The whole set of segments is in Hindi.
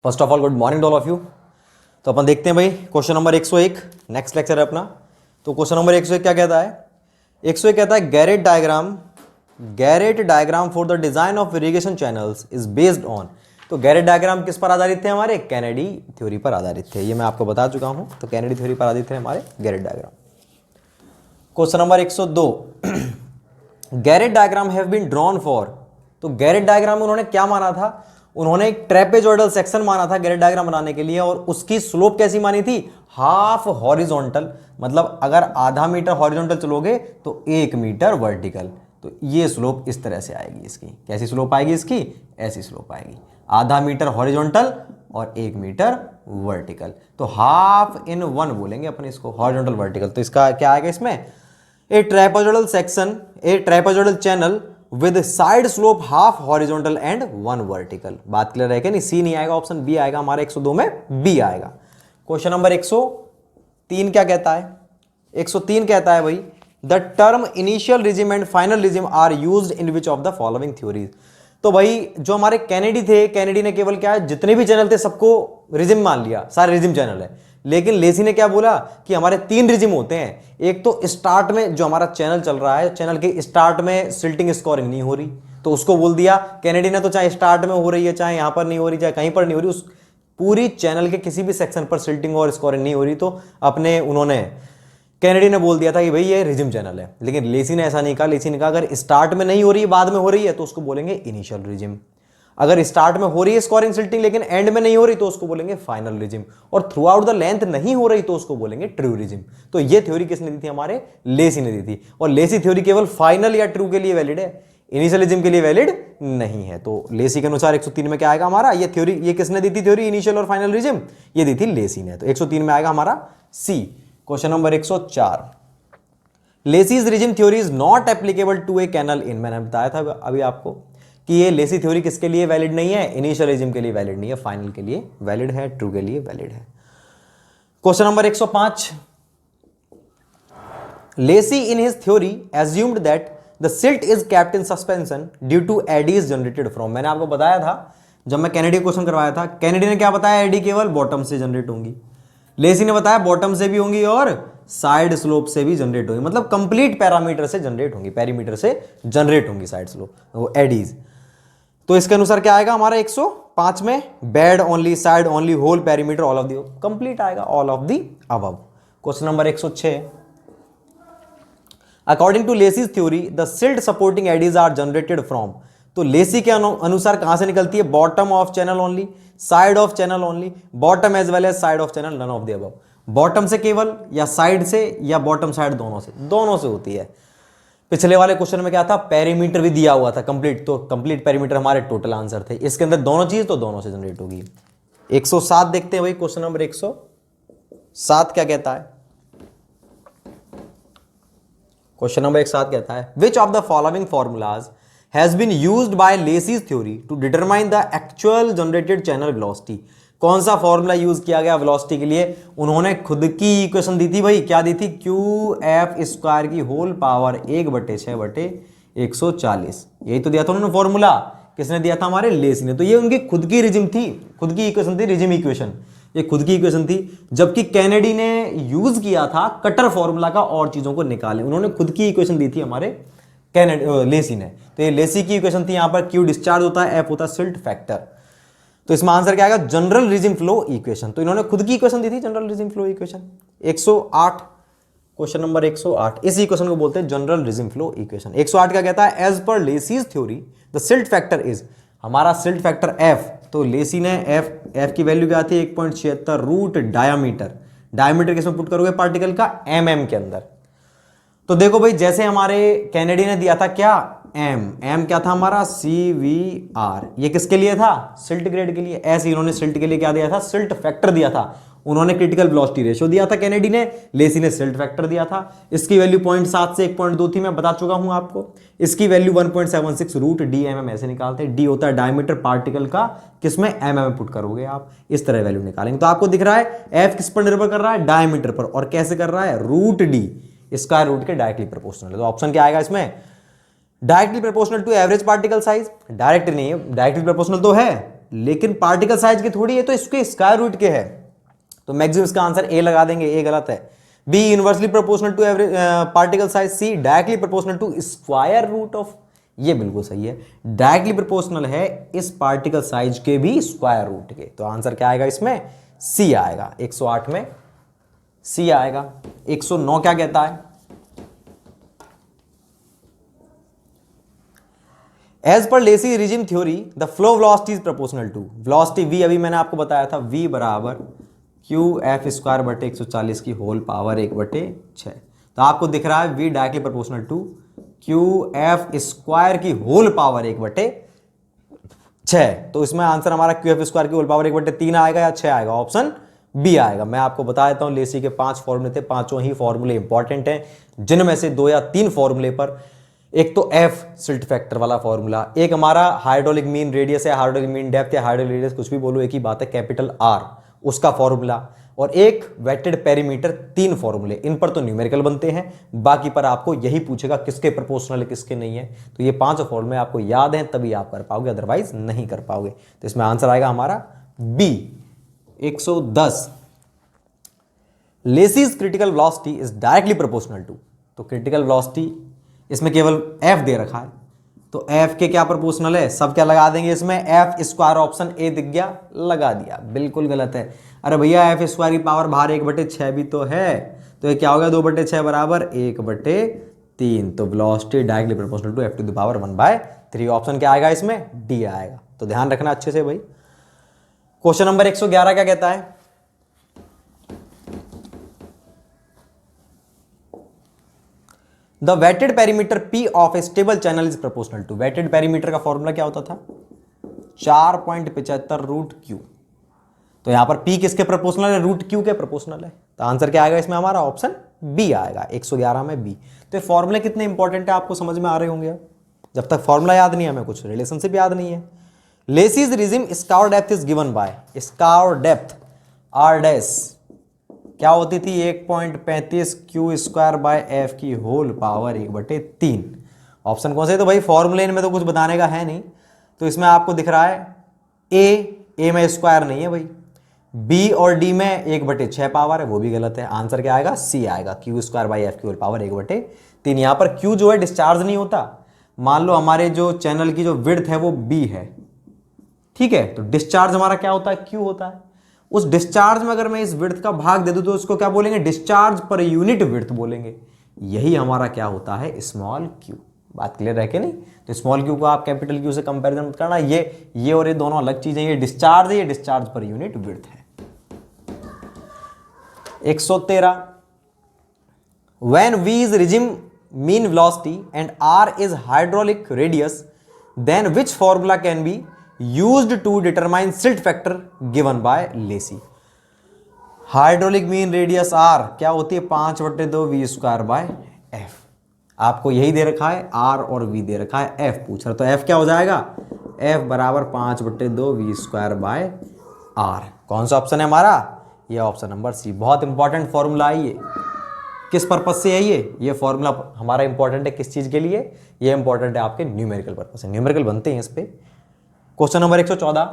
First of all good morning all of you. तो अपन देखते हैं भाई क्वेश्चन नंबर 101, नेक्स्ट लेक्चर है अपना। तो क्वेश्चन नंबर 101 क्या कहता है? 101 कहता है Garrett diagram for the design of irrigation channels is based on. तो गैरेट डायग्राम किस पर आधारित थे? हमारे कैनेडी थ्योरी पर आधारित थे। ये मैं आपको बता चुका हूं। तो कैनेडी थ्योरी पर आधारित थे हमारे Garret diagram. Question number 102, Garret diagram have been drawn for. तो गैरेट डायग्राम उन्होंने क्या माना था? उन्होंने एक ट्रेपेजॉइडल सेक्शन माना था गैरेट डायग्राम बनाने के लिए, और उसकी स्लोप कैसी मानी थी? Half horizontal. मतलब अगर आधा मीटर हॉरिजॉन्टल चलोगे तो 1 मीटर वर्टिकल। तो ये स्लोप इस तरह से आएगी इसकी। कैसी स्लोप आएगी इसकी? ऐसी स्लोप आएगी, आधा मीटर हॉरिजॉन्टल और 1 मीटर वर्टिकल। तो हाफ इन वन बोलेंगे अपन इसको, हॉरिजॉन्टल वर्टिकल। तो इसका क्या आएगा इसमें? A trapezoidal section, a trapezoidal channel with side slope half horizontal and 1 vertical. बात क्लियर है कि नहीं? सी नहीं आएगा, ऑप्शन बी आएगा हमारे 102 में, बी आएगा। क्वेश्चन नंबर 103 क्या कहता है? 103 कहता है भाई the term initial regime and final regime are used in which of the following theories. तो भाई जो हमारे कैनेडी थे, कैनेडी ने केवल क्या है, जितने भी चैनल थे सबको रिजिम मान लिया, सारे रिजिम चैनल है। लेकिन लेसी ने क्या बोला कि हमारे 3 रिजिम होते हैं। एक तो स्टार्ट में जो हमारा चैनल चल रहा है, चैनल के स्टार्ट में सिल्टिंग स्कोरिंग नहीं हो रही, तो उसको बोल दिया कैनेडी ने। तो चाहे स्टार्ट में हो रही है, चाहे यहां पर नहीं हो रही, चाहे कहीं पर नहीं हो रही, उस पूरी चैनल के किसी भी सेक्शन पर सिल्टिंग और स्कोरिंग नहीं हो रही, तो उन्होंने कैनेडी ने बोल दिया था कि भाई ये रिजिम चैनल है। लेकिन लेसी ने ऐसा नहीं कहा। लेसी ने कहा अगर स्टार्ट में नहीं हो रही है, बाद में हो रही है, तो उसको बोलेंगे इनिशियल रिजिम। अगर स्टार्ट में हो रही है स्कोरिंग सिल्टिंग लेकिन एंड में नहीं हो रही, तो उसको बोलेंगे फाइनल रिजिम। और थ्रू आउट द लेंथ नहीं हो रही, तो उसको बोलेंगे ट्रू रिजिम। तो ये थ्योरी किसने दी थी? हमारे लेसी ने दी थी। और लेसी थ्योरी केवल फाइनल या ट्रू के लिए वैलिड है, इनिशियल रिजिम के लिए वैलिड नहीं है। तो लेसी के अनुसार 103 में क्या आएगा हमारा? ये थ्योरी, ये किसने दी थी थ्योरी, इनिशियल और फाइनल रिजिम? ये दी थी लेसी ने। तो 103 में आएगा हमारा C. Question number 104, Lacey's regime theory is not applicable to a canal in. मैंने बताया था अभी आपको कि ये लेसी थ्योरी किसके लिए वैलिड नहीं है? इनिशियल रिजिम के लिए वैलिड नहीं है, फाइनल के लिए वैलिड है, ट्रू के लिए वैलिड है। Question number 105, Lacey in his theory assumed that the silt is kept in suspension due to eddies generated from. मैंने आपको बताया था जब मैं कैनेडी क्वेश्चन करवाया था, कैनेडी ने क्या बताया? एडी केवल बॉटम से जनरेट होंगी। लेसी ने बताया बॉटम से भी होंगी और साइड स्लोप से भी जनरेट होंगी, मतलब कंप्लीट पैरामीटर से जनरेट होंगी, पेरीमीटर से जनरेट होंगी साइड स्लोप, वो एडीज। तो इसके अनुसार क्या आएगा हमारा 105 में? Bed only, side only, whole perimeter, all of the, complete आएगा, all of the above. Question number 106, according to Lacey's theory the silt supporting eddies are generated from. तो लेसी के अनुसार कहां से निकलती है? Bottom of channel only, side of channel only, bottom as well as side of channel, none of the above. Bottom से केवल, या साइड से, या बॉटम साइड, दोनों से होती है। पिछले वाले क्वेश्चन में क्या था? पेरीमीटर भी दिया हुआ था कंप्लीट, तो कंप्लीट पेरीमीटर हमारे टोटल आंसर थे। इसके अंदर दोनों चीज, तो दोनों से जनरेट होगी। 107 देखते हैं भाई, क्वेश्चन नंबर 107 क्या कहता है? क्वेश्चन नंबर 107 कहता है which of the following formulas has been used by Lacey's theory to determine the actual generated channel velocity. कौन सा फॉर्मूला यूज किया गया वेलोसिटी के लिए? उन्होंने खुद की इक्वेशन दी थी भाई, क्या दी थी? QF² की होल पावर 1/6/140। यही तो दिया था उन्होंने फॉर्मूला। किसने दिया था? हमारे लेसी ने। तो ये उनकी खुद की रिजिम थी, खुद की इक्वेशन थी, रिजिम इक्वेशन, ये खुद की इक्वेशन थी। जबकि कैनेडी ने यूज किया था कटर फॉर्मूला का और चीजों को निकाले। उन्होंने खुद की इक्वेशन दी थी हमारे लेसी ने। तो ये लेसी की इक्वेशन थी। यहां पर Q डिस्चार्ज होता है, F होता है सिल्ट फैक्टर। तो इसमें आंसर क्या आएगा? General regime flow equation. तो इन्होंने खुद की इक्वेशन दी थी, general regime flow equation. 108, question number 108, इस इक्वेशन को बोलते हैं जनरल रिजिम फ्लो इक्वेशन। 108 क्या कहता है? एज पर Lacey's theory the silt factor is, हमारा सिल्ट फैक्टर F, तो लेसी ने F की वैल्यू क्या थी? 1.76 रूट डायामीटर। डायामीटर किसमें पुट करोगे पार्टिकल का? mm के अंदर। तो देखो भाई, जैसे हमारे कैनेडी ने दिया था क्या? m क्या था हमारा? CVR। ये किसके लिए था? सिल्ट ग्रेड के लिए। ऐसे इन्होंने सिल्ट के लिए क्या दिया था? सिल्ट फैक्टर दिया था। उन्होंने क्रिटिकल वेलोसिटी रेशियो दिया था कैनेडी ने, लेसी ने सिल्ट फैक्टर दिया था। इसकी वैल्यू 0.7 से 1.2 थी, मैं बता चुका हूं आपको। इसकी वैल्यू 1.76 रूट DMM ऐसे निकालते हैं। D होता है डायमीटर पार्टिकल का, किसमें? mm में पुट करोगे आप, इस तरह वैल्यू निकालेंगे। तो आपको दिख रहा है F किस पर निर्भर कर रहा है? डायमीटर पर। और कैसे कर रहा है? रूट D स्क्वायर रूट के डायरेक्टली प्रोपोर्शनल है। तो ऑप्शन क्या आएगा इसमें? Directly proportional to average particle size. Direct नहीं है, डायरेक्टली प्रोपोर्शनल तो है, लेकिन पार्टिकल साइज की थोड़ी है, तो इसके स्क्वायर रूट के है, तो मैक्सिमम इसका आंसर ए लगा देंगे, ए गलत है। B inversely proportional to average particle size. C directly proportional to square root of, ये बिल्कुल सही है, डायरेक्टली प्रोपोर्शनल है इस पार्टिकल साइज के भी स्क्वायर रूट के। तो आंसर क्या आएगा इसमें? सी आएगा। 108 में सी आएगा। 109 क्या कहता है? एज पर Lacey regime theory the flow velocity is proportional to, velocity v अभी मैंने आपको बताया था, v बराबर क्यू एफ स्क्वायर बटे 140 की होल पावर 1/6। तो आपको दिख रहा है v directly proportional to Q F square की होल पावर 1/6। तो इसमें आंसर हमारा क्यू एफ स्क्वायर की होल पावर 1/3 आएगा या 6 आएगा? ऑप्शन बी आएगा। मैं आपको बता देता हूं लेसी के 5 फॉर्मूले थे, पांचों ही फॉर्मूले इंपॉर्टेंट हैं, जिनमें से 2 या 3 फॉर्मूले पर, एक तो एफ सिल्ट फैक्टर वाला फॉर्मूला, एक हमारा हाइड्रोलिक मीन रेडियस है, हाइड्रोलिक मीन डेप्थ या हाइड्रोलिक रेडियस, कुछ भी बोलो एक ही बात है, कैपिटल आर, उसका फॉर्मूला, और एक वेटेड पेरीमीटर। 3 फॉर्मूले, इन पर तो न्यूमेरिकल बनते हैं, बाकी पर आपको यही पूछेगा किसके प्रोपोर्शनल है किसके नहीं है। तो ये 5 फॉर्मूले आपको याद हैं तभी आप कर पाओगे, अदरवाइज नहीं कर पाओगे। तो इसमें आंसर आएगा हमारा B 110। Lacey's critical velocity is directly proportional to, तो क्रिटिकल वेलोसिटी इसमें केवल f दे रखा है, तो f के क्या प्रोपोर्शनल है? सब क्या लगा देंगे इसमें? f स्क्वायर, ऑप्शन ए दिख गया, लगा दिया। बिल्कुल गलत है। अरे भैया f स्क्वायर की पावर बाहर 1/6 भी तो है, तो ये क्या हो गया? 2/6 बराबर 1/3। तो velocity directly proportional to f to the power 1/3। Option क्या आएगा इसमें? डी आएगा। तो ध्यान रखना अच्छे से भाई। क्वेश्चन नंबर 111 क्या कहता है? The weighted perimeter P of a stable channel is proportional to, weighted perimeter का फॉर्मूला क्या होता था? 4.75 रूट क्यू। तो यहां पर P किसके प्रोपोर्शनल है? रूट क्यू के प्रोपोर्शनल है। तो आंसर क्या आएगा इसमें हमारा? ऑप्शन बी आएगा। 111 में बी। तो ये फॉर्मूले कितने इंपॉर्टेंट है आपको समझ में आ रहे होंगे। जब तक फॉर्मूला याद नहीं है, हमें कुछ रिलेशनशिप याद नहीं है। Lacey's regime scour depth is given by, scour depth R dash क्या होती थी? 1.35 क्यू स्क्वायर बाय एफ की होल पावर 1/3। ऑप्शन कौन से? तो भाई फॉर्मूले में तो कुछ बताने का है नहीं, तो इसमें आपको दिख रहा है ए में स्क्वायर नहीं है भाई, बी और डी में 1/6 पावर है, वो भी गलत है। आंसर क्या आएगा? सी आएगा, क्यू स्क्वायर बाई एफ की होल पावर 1/3। यहां पर क्यू जो है डिस्चार्ज नहीं होता। मान लो हमारे जो चैनल की जो विड्थ है वो बी है, ठीक है, तो डिस्चार्ज हमारा क्या होता है? क्यू होता है। उस डिस्चार्ज में अगर मैं इस विड्थ का भाग दे दूं तो उसको क्या बोलेंगे? डिस्चार्ज पर यूनिट विड्थ बोलेंगे। यही हमारा क्या होता है? Small Q. बात क्लियर है कि नहीं? तो स्मॉल क्यू को आप कैपिटल क्यू से कंपैरिजन मत करना, ये और ये दोनों अलग चीजें। ये डिस्चार्ज है, ये डिस्चार्ज पर यूनिट विड्थ है। 113 when v is regime mean velocity and r is hydraulic radius then which formula can be used to determine silt factor given by Lacy। Hydraulic mean radius r क्या होती है? 5/2 v स्क्वायर बाय f। आपको यही दे रखा है, r और v दे रखा है, f पूछ रहा, तो f क्या हो जाएगा? f बराबर 5/2 v स्क्वायर बाय r। कौन सा ऑप्शन है हमारा? ये ऑप्शन नंबर सी। बहुत इंपॉर्टेंट फॉर्मूला है ये। किस पर्पज से है ये फॉर्मूला हमारा इंपॉर्टेंट है किस चीज के लिए? ये इंपॉर्टेंट है आपके न्यूमेरिकल पर्पज से, न्यूमेरिकल बनते हैं इस पे। क्वेश्चन नंबर 114,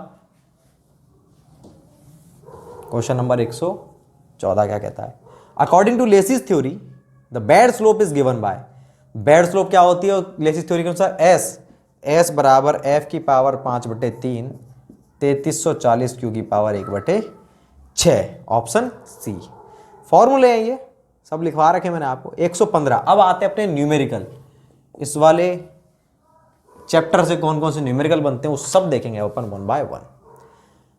क्वेश्चन नंबर 114 क्या कहता है? According to Lacey's theory the bed slope is given by, bed slope क्या होती है लेसीज थ्योरी के अनुसार? एस बराबर एफ की पावर 5/3 3340 क्यू की पावर 1/6। Option C. फॉर्मूले हैं ये सब लिखवा रखे मैंने आपको। 115। अब आते हैं अपने न्यूमेरिकल। इस वाले चैप्टर से कौन कौन से न्यूमेरिकल बनते हैं वो सब देखेंगे अपन 1 by 1।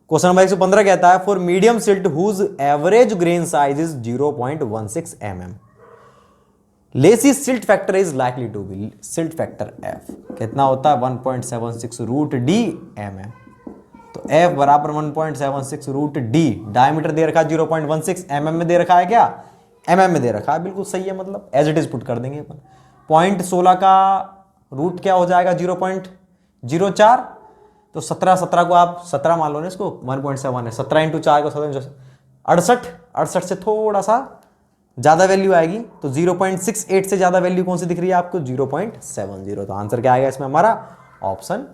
क्वेश्चन नंबर 115 कहता है for medium silt whose average grain size is 0.16 mm Lacey silt factor is likely to be, silt factor F कितना होता है? 1.76 रूट डी mm। तो f बराबर 1.76 रूट डी, डायमीटर दे रखा है 0.16, mm में दे रखा है क्या? mm में दे रखा है, बिल्कुल सही है, मतलब एज इट इज पुट कर देंगे अपन। 0.16 का रूट क्या हो जाएगा? 0.04। तो 17 को आप 17 मान लो ना, इसको 1.7 है, 17 इंटू 4 को 68 से थोड़ा सा ज्यादा वैल्यू आएगी, तो 0.68 से ज्यादा वैल्यू कौन सी दिख रही है आपको? 0.70। तो आंसर क्या आएगा इसमें हमारा? ऑप्शन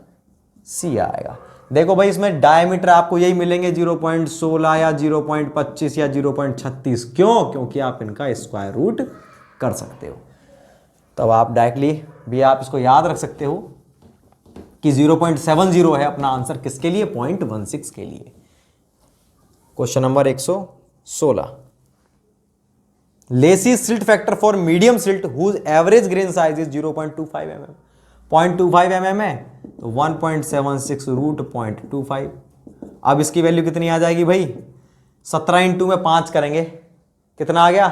सी आएगा। देखो भाई इसमें डायमीटर आपको यही मिलेंगे 0.16 या 0.25 या 0.36। क्यों? क्योंकि आप इनका स्क्वायर रूट कर सकते हो। तब आप डायरेक्टली भी आप इसको याद रख सकते हो कि 0.70 है अपना आंसर किसके लिए? 0.16 के लिए। Question number 116, Lacey silt factor for medium silt whose average grain size is 0.25 mm। 0.25 mm है तो 1.76 रूट 0.25। अब इसकी वैल्यू कितनी आ जाएगी भाई? 17 इंटू में 5 करेंगे, कितना आ गया?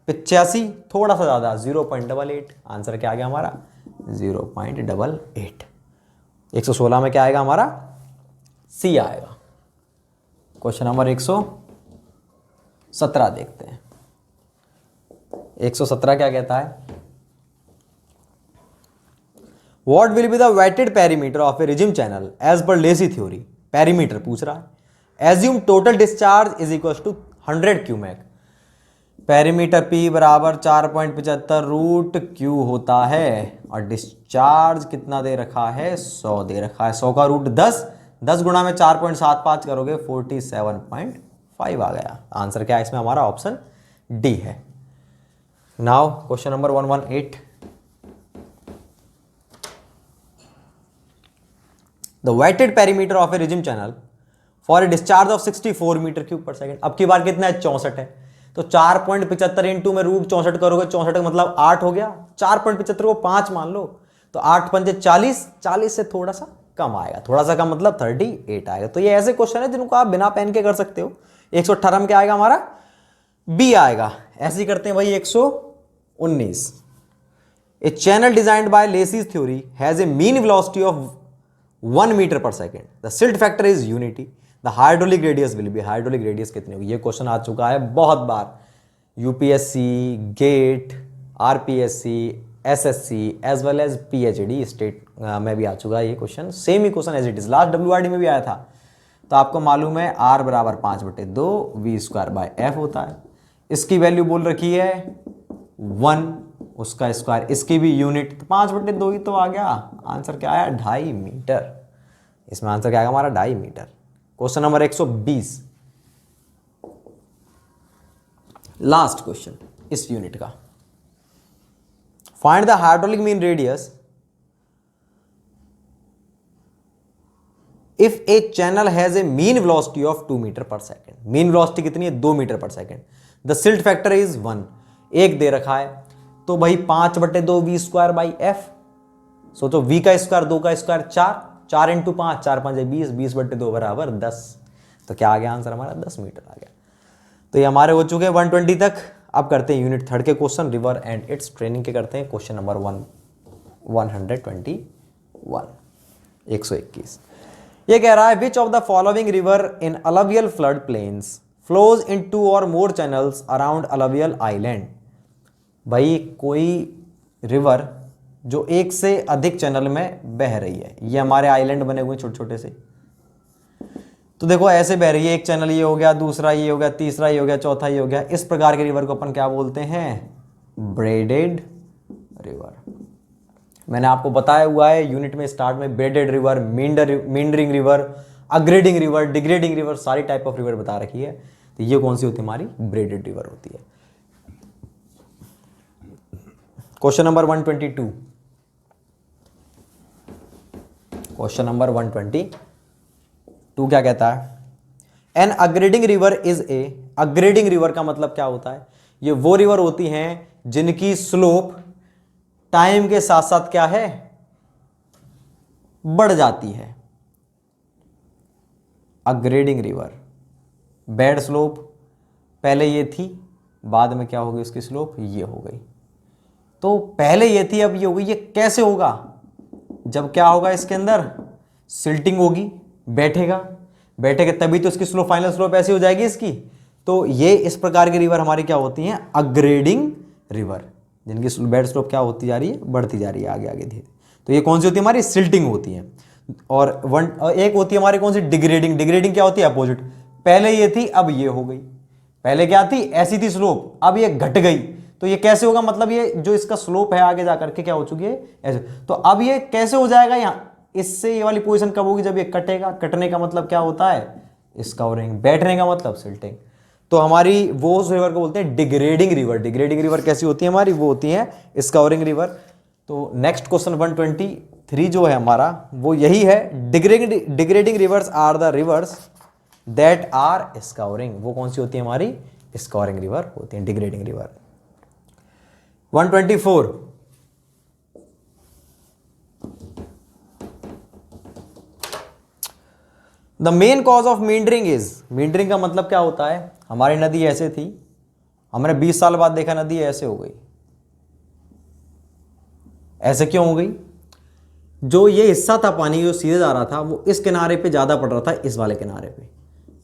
85, थोड़ा सा ज्यादा 0.88। आंसर क्या आ गया हमारा? 0.88। 116 में क्या आएगा हमारा? सी आएगा। क्वेश्चन नंबर 117 देखते हैं। 117 क्या कहता है? What will be the weighted perimeter of a regime channel as per Lacy theory? Perimeter पूछ रहा है। Assume total discharge is equals to 100 cumec. Perimeter P बराबर 4.75 रूट Q होता है और डिस्चार्ज कितना दे रखा है? 100 दे रखा है। 100 का रूट 10, 10 गुणा में 4.75 करोगे 47.5 आ गया। आंसर क्या है इसमें? हमारा ऑप्शन डी है। Now question number 118, the weighted perimeter of a regime channel for a discharge of 64 metre cube per second. अब की बार कितना है? 64 है। तो 4.75 इंटू में रूट 64 करोगे, 64 का मतलब 8 हो गया। 4.75 को 5 मान लो तो 8 पंजे 40, 40 से थोड़ा सा कम आएगा। थोड़ा सा कम मतलब 38 आएगा। तो ये ऐसे क्वेश्चन है जिनको आप बिना पेन के कर सकते हो। 118 में क्या आएगा हमारा? बी आएगा। ऐसे ही करते हैं भाई 119, a channel designed by Lacey's theory has a mean velocity of 1 metre per second, the silt factor is unity, the hydraulic radius will be. Hydraulic radius कितनी होगी? ये क्वेश्चन आ चुका है बहुत बार, UPSC, GATE, RPSC, SSC as well as PhD state में भी आ चुका है ये क्वेश्चन। सेम ही question as it is, last WRD में भी आया था। तो आपको मालूम है आर बराबर 5/2 वी स्क्वायर बाय एफ होता है। इसकी वैल्यू बोल रखी है 1, उसका स्क्वायर, इसकी भी यूनिट, तो 5/2 ही तो आ गया। आंसर क्या आया? 2.5 मीटर। इसमें आंसर क्या आएगा हमारा? 2.5 metre. Question number 120, last question इस यूनिट का। Find the hydraulic mean radius if a channel has a mean velocity of 2 metre per second. Mean velocity कितनी है? 2 metre per second. The silt factor is 1, 1 दे रखा है। तो भाई 5/2 वी स्क्वायर बाई एफ। सोचो v का स्क्वायर, 2 का स्क्वायर 4, 4 इंटू 5, 4 5 20, 20/2 बराबर 10। तो क्या आ गया आंसर हमारा? 10 मीटर आ गया। तो ये हमारे हो चुके हैं 120 तक। अब करते हैं यूनिट 3 के question, river and it's training के करते हैं। क्वेश्चन नंबर 121, 121 ये कह रहा है which of the following river in alluvial flood plains flows in 2 or more channels around alluvial island. भाई कोई रिवर जो एक से अधिक चैनल में बह रही है, ये हमारे आइलैंड बने हुए छोटे छोटे से। तो देखो ऐसे बह रही है, एक चैनल ये हो गया, दूसरा ये हो गया, तीसरा ये हो गया, चौथा ये हो गया। इस प्रकार के रिवर को अपन क्या बोलते हैं? Braided river. मैंने आपको बताया हुआ है यूनिट में स्टार्ट में, braided river, meandering river, aggrading river, degrading river, सारी टाइप ऑफ रिवर बता रखी है। तो ये कौन सी होती है? हमारी ब्रेडेड रिवर होती है। क्वेश्चन नंबर 122, क्वेश्चन नंबर 122 क्या कहता है? An aggrading river is a, aggrading river का मतलब क्या होता है? ये वो रिवर होती हैं जिनकी स्लोप टाइम के साथ साथ क्या है? बढ़ जाती है। अग्रेडिंग रिवर, बैड स्लोप पहले ये थी, बाद में क्या हो गई उसकी स्लोप? ये हो गई। तो पहले ये थी, अब ये हो गई। ये कैसे होगा? जब क्या होगा इसके अंदर? सिल्टिंग होगी, बैठेगा तभी तो इसकी स्लोप, फाइनल स्लोप ऐसी हो जाएगी इसकी। तो ये इस प्रकार की रिवर हमारी क्या होती हैं? अग्रेडिंग रिवर, जिनकी बेड स्लोप क्या होती जा रही है? बढ़ती जा रही है आगे आगे धीरे। तो ये कौन सी होती है? हमारी सिल्टिंग होती है। और एक होती है हमारी कौन सी? डिग्रेडिंग। डिग्रेडिंग क्या होती है? अपोजिट। पहले ये थी, अब ये हो गई। पहले क्या थी? ऐसी थी स्लोप, अब ये घट गई। तो ये कैसे होगा? मतलब ये जो इसका स्लोप है आगे जाकर के क्या हो चुकी है? ऐसे। तो अब ये कैसे हो जाएगा? यहाँ इससे ये वाली पोजीशन कब होगी, जब ये कटेगा। कटने का मतलब क्या होता है, स्काउरिंग। बैठने का मतलब सिल्टिंग। तो हमारी वो उस रिवर को बोलते हैं डिग्रेडिंग रिवर। डिग्रेडिंग रिवर कैसी होती है हमारी, वो होती है स्काउरिंग रिवर। तो नेक्स्ट क्वेश्चन 123 जो है हमारा वो यही है, degrading rivers are the rivers that are scouring. वो कौन सी होती है हमारी, स्काउरिंग रिवर होती है, degrading river. 124 the main cause of meandering is, meandering का मतलब क्या होता है, हमारी नदी ऐसे थी, हमने 20 साल बाद देखा नदी ऐसे हो गई। ऐसे क्यों हो गई, जो ये हिस्सा था पानी जो सीधे जा रहा था वो इस किनारे पे ज्यादा पड़ रहा था, इस वाले किनारे पे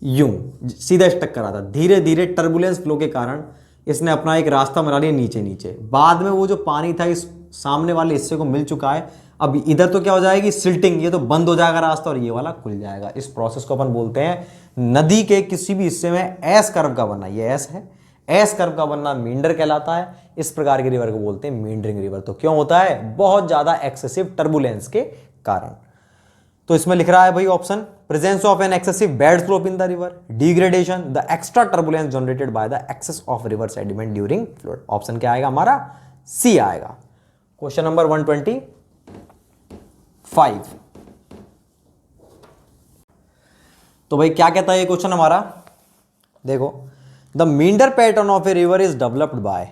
यूं सीधा स्टक कर रहा था। धीरे धीरे टर्बुलेंस फ्लो के कारण इसने अपना एक रास्ता बना लिया नीचे नीचे। बाद में वो जो पानी था इस सामने वाले हिस्से को मिल चुका है। अब इधर तो क्या हो जाएगी, सिल्टिंग, ये तो बंद हो जाएगा रास्ता और ये वाला खुल जाएगा। इस प्रोसेस को अपन बोलते हैं नदी के किसी भी हिस्से में एस कर्व का बनना। ये एस है, एस कर्व का बनना मींडर कहलाता है। इस प्रकार की रिवर को बोलते हैं मींडरिंग रिवर। तो क्यों होता है, बहुत ज्यादा एक्सेसिव टर्बुलेंस के कारण। तो इसमें लिख रहा है भाई option, presence of an excessive bed slope in the river, degradation, the extra turbulence generated by the excess of river sediment during flood. Option क्या आएगा हमारा, सी आएगा। Question number 125। तो भाई क्या कहता है ये क्वेश्चन हमारा, देखो, the meander pattern of a river is developed by.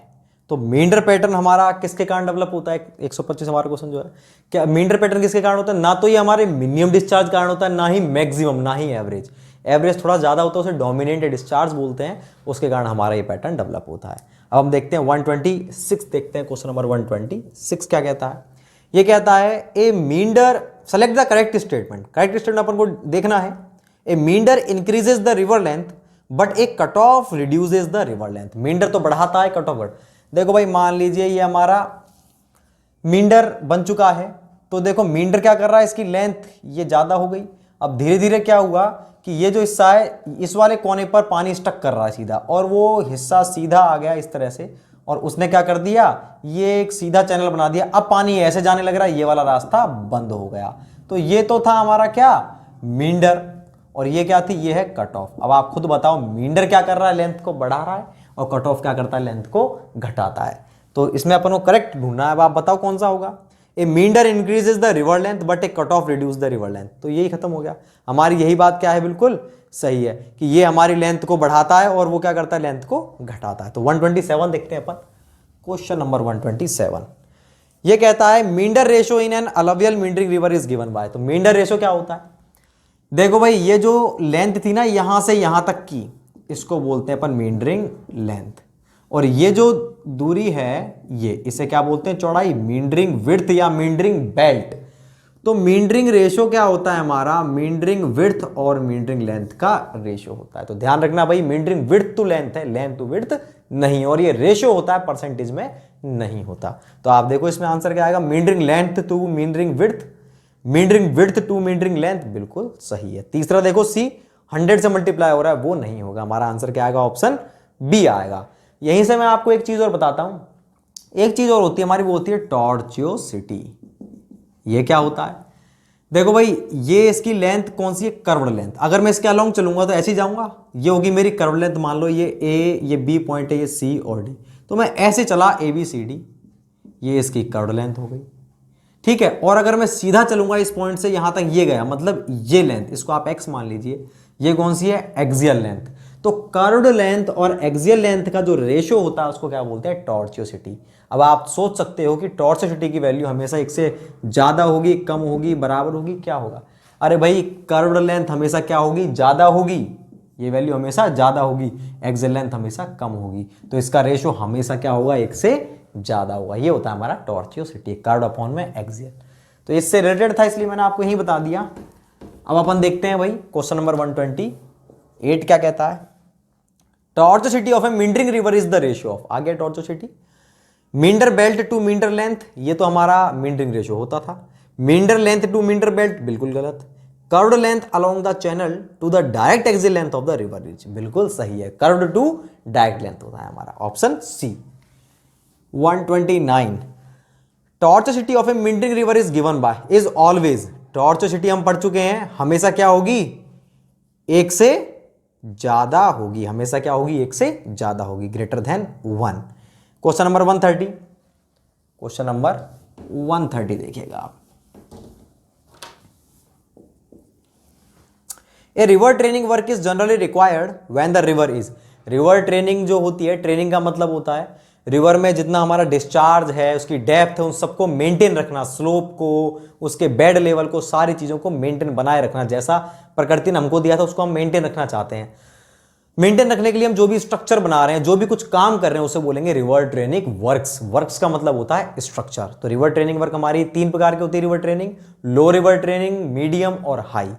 तो मींडर पैटर्न हमारा किसके कारण डेवलप होता है, 125 हमारा क्वेश्चन जो है, क्या मींडर पैटर्न किसके कारण होता है, ना तो ये हमारे मिनिमम डिस्चार्ज कारण होता है, ना ही मैक्सिमम, ना ही एवरेज। एवरेज थोड़ा ज्यादा होता है, उसे डोमिनेंट डिस्चार्ज बोलते हैं, उसके कारण हमारा ये पैटर्न डेवलप होता है। अब हम देखते हैं 126 देखते हैं, क्वेश्चन नंबर 126 क्या कहता है। ये कहता है a meander, select the correct statement. Correct statement अपन को देखना है। A meander increases the river length but a cut off reduces the river length. Meander तो बढ़ाता है, कट ऑफ बढ़। देखो भाई मान लीजिए ये हमारा मींडर बन चुका है, तो देखो मींडर क्या कर रहा है, इसकी लेंथ ये ज्यादा हो गई। अब धीरे धीरे क्या हुआ कि ये जो हिस्सा है इस वाले कोने पर पानी स्टक कर रहा है सीधा, और वो हिस्सा सीधा आ गया इस तरह से, और उसने क्या कर दिया, ये एक सीधा चैनल बना दिया। अब पानी ऐसे जाने लग रहा है, ये वाला रास्ता बंद हो गया। तो ये तो था हमारा क्या, मींडर, और ये क्या थी, ये है कट ऑफ। अब आप खुद बताओ, मींडर क्या कर रहा है, लेंथ को बढ़ा रहा है, और कट ऑफ क्या करता है, लेंथ को घटाता है। तो इसमें अपन को करेक्ट ढूंढना है। अब आप बताओ कौन सा होगा। A meander increases the river length but a cut off reduce the river length. तो यही खत्म हो गया हमारी, यही बात क्या है, बिल्कुल सही है कि ये हमारी लेंथ को बढ़ाता है और वो क्या करता है, लेंथ को घटाता है। तो 127 देखते हैं अपन, क्वेश्चन नंबर 127। ये कहता है meander ratio in an alluvial meandering river is given by. तो मींडर रेशो क्या होता है, देखो भाई ये जो लेंथ थी ना यहां से यहां तक की, इसको बोलते हैं अपन मींडरिंग लेंथ, और ये जो दूरी है ये, इसे क्या बोलते हैं, चौड़ाई, मींडरिंग विड्थ या मींडरिंग बेल्ट। तो मींडरिंग रेशो क्या होता है हमारा, मींडरिंग विड्थ और मींडरिंग लेंथ का रेशो होता है। तो ध्यान रखना भाई, मींडरिंग विड्थ टू लेंथ है, लेंथ टू विड्थ नहीं, और ये रेशो होता है, परसेंटेज में नहीं होता। तो आप देखो इसमें आंसर क्या आएगा, meandering length to meandering width, meandering width to meandering length, बिल्कुल सही है। तीसरा देखो सी, 100 से मल्टीप्लाई हो रहा है, वो नहीं होगा। हमारा आंसर क्या आएगा, ऑप्शन बी आएगा। यहीं से मैं आपको एक चीज और बताता हूं, एक चीज और होती है हमारी, वो होती है टॉर्चियोसिटी। ये क्या होता है, देखो भाई ये इसकी लेंथ कौन सी है, कर्व्ड लेंथ। अगर मैं इसके अलोंग चलूंगा तो ऐसे ही जाऊंगा, ये होगी मेरी कर्व्ड लेंथ। मान लो ये ए, ये बी पॉइंट है, ये सी और डी, तो मैं ऐसे चला ए बी सी डी, ये इसकी कर्व्ड लेंथ हो गई, ठीक है। और अगर मैं सीधा चलूंगा इस पॉइंट से यहां तक, ये गया, मतलब ये लेंथ, इसको आप एक्स मान लीजिए, ये कौन सी है, एक्सियल लेंथ। तो कर्व्ड लेंथ और एक्सियल लेंथ का जो रेशो होता है उसको क्या बोलते हैं, टॉर्चियोसिटी। अब आप सोच सकते हो कि टॉर्चियोसिटी की वैल्यू हमेशा एक से ज्यादा होगी, कम होगी, बराबर होगी, क्या होगा। अरे भाई कर्व्ड लेंथ हमेशा क्या होगी, ज्यादा होगी, ये वैल्यू हमेशा ज्यादा होगी, एक्सियल लेंथ हमेशा कम होगी। तो इसका रेशो हमेशा क्या होगा, एक से ज्यादा होगा। ये होता है हमारा टॉर्चियोसिटी, कर्व्ड अपॉन में एक्सियल। तो इससे रिलेटेड था इसलिए मैंने आपको यही बता दिया। अब अपन देखते हैं भाई क्वेश्चन नंबर 128 क्या कहता है। Tortuosity of a meandering river is the ratio of, आगे tortuosity, meander belt to meander length, ये तो हमारा मींडरिंग रेशियो होता था। Meander length to meander belt, बिल्कुल गलत। Curved length along the channel to the direct axial length of the river reach, बिल्कुल सही है, कर्व्ड टू डायरेक्ट लेंथ होता है हमारा, option C. 129 tortuosity of a meandering river is given by, is always tortuosity हम पढ़ चुके हैं, हमेशा क्या होगी, एक से ज्यादा होगी, हमेशा क्या होगी, एक से ज्यादा होगी, greater than 1। Question number 130, question number 130 देखिएगा आप। A river training work is generally required when the river is, river training जो होती है, ट्रेनिंग का मतलब होता है रिवर में जितना हमारा डिस्चार्ज है, उसकी डेप्थ है, उन सबको मेंटेन रखना, स्लोप को, उसके बेड लेवल को, सारी चीजों को मेंटेन बनाए रखना, जैसा प्रकृति ने हमको दिया था उसको हम मेंटेन रखना चाहते हैं। मेंटेन रखने के लिए हम जो भी स्ट्रक्चर बना रहे हैं, जो भी कुछ काम कर रहे हैं, उसे बोलेंगे रिवर ट्रेनिंग वर्क्स। वर्क्स का मतलब होता है स्ट्रक्चर। तो रिवर ट्रेनिंग वर्क हमारी 3 प्रकार की होती है रिवर ट्रेनिंग, लो रिवर ट्रेनिंग, मीडियम और हाई।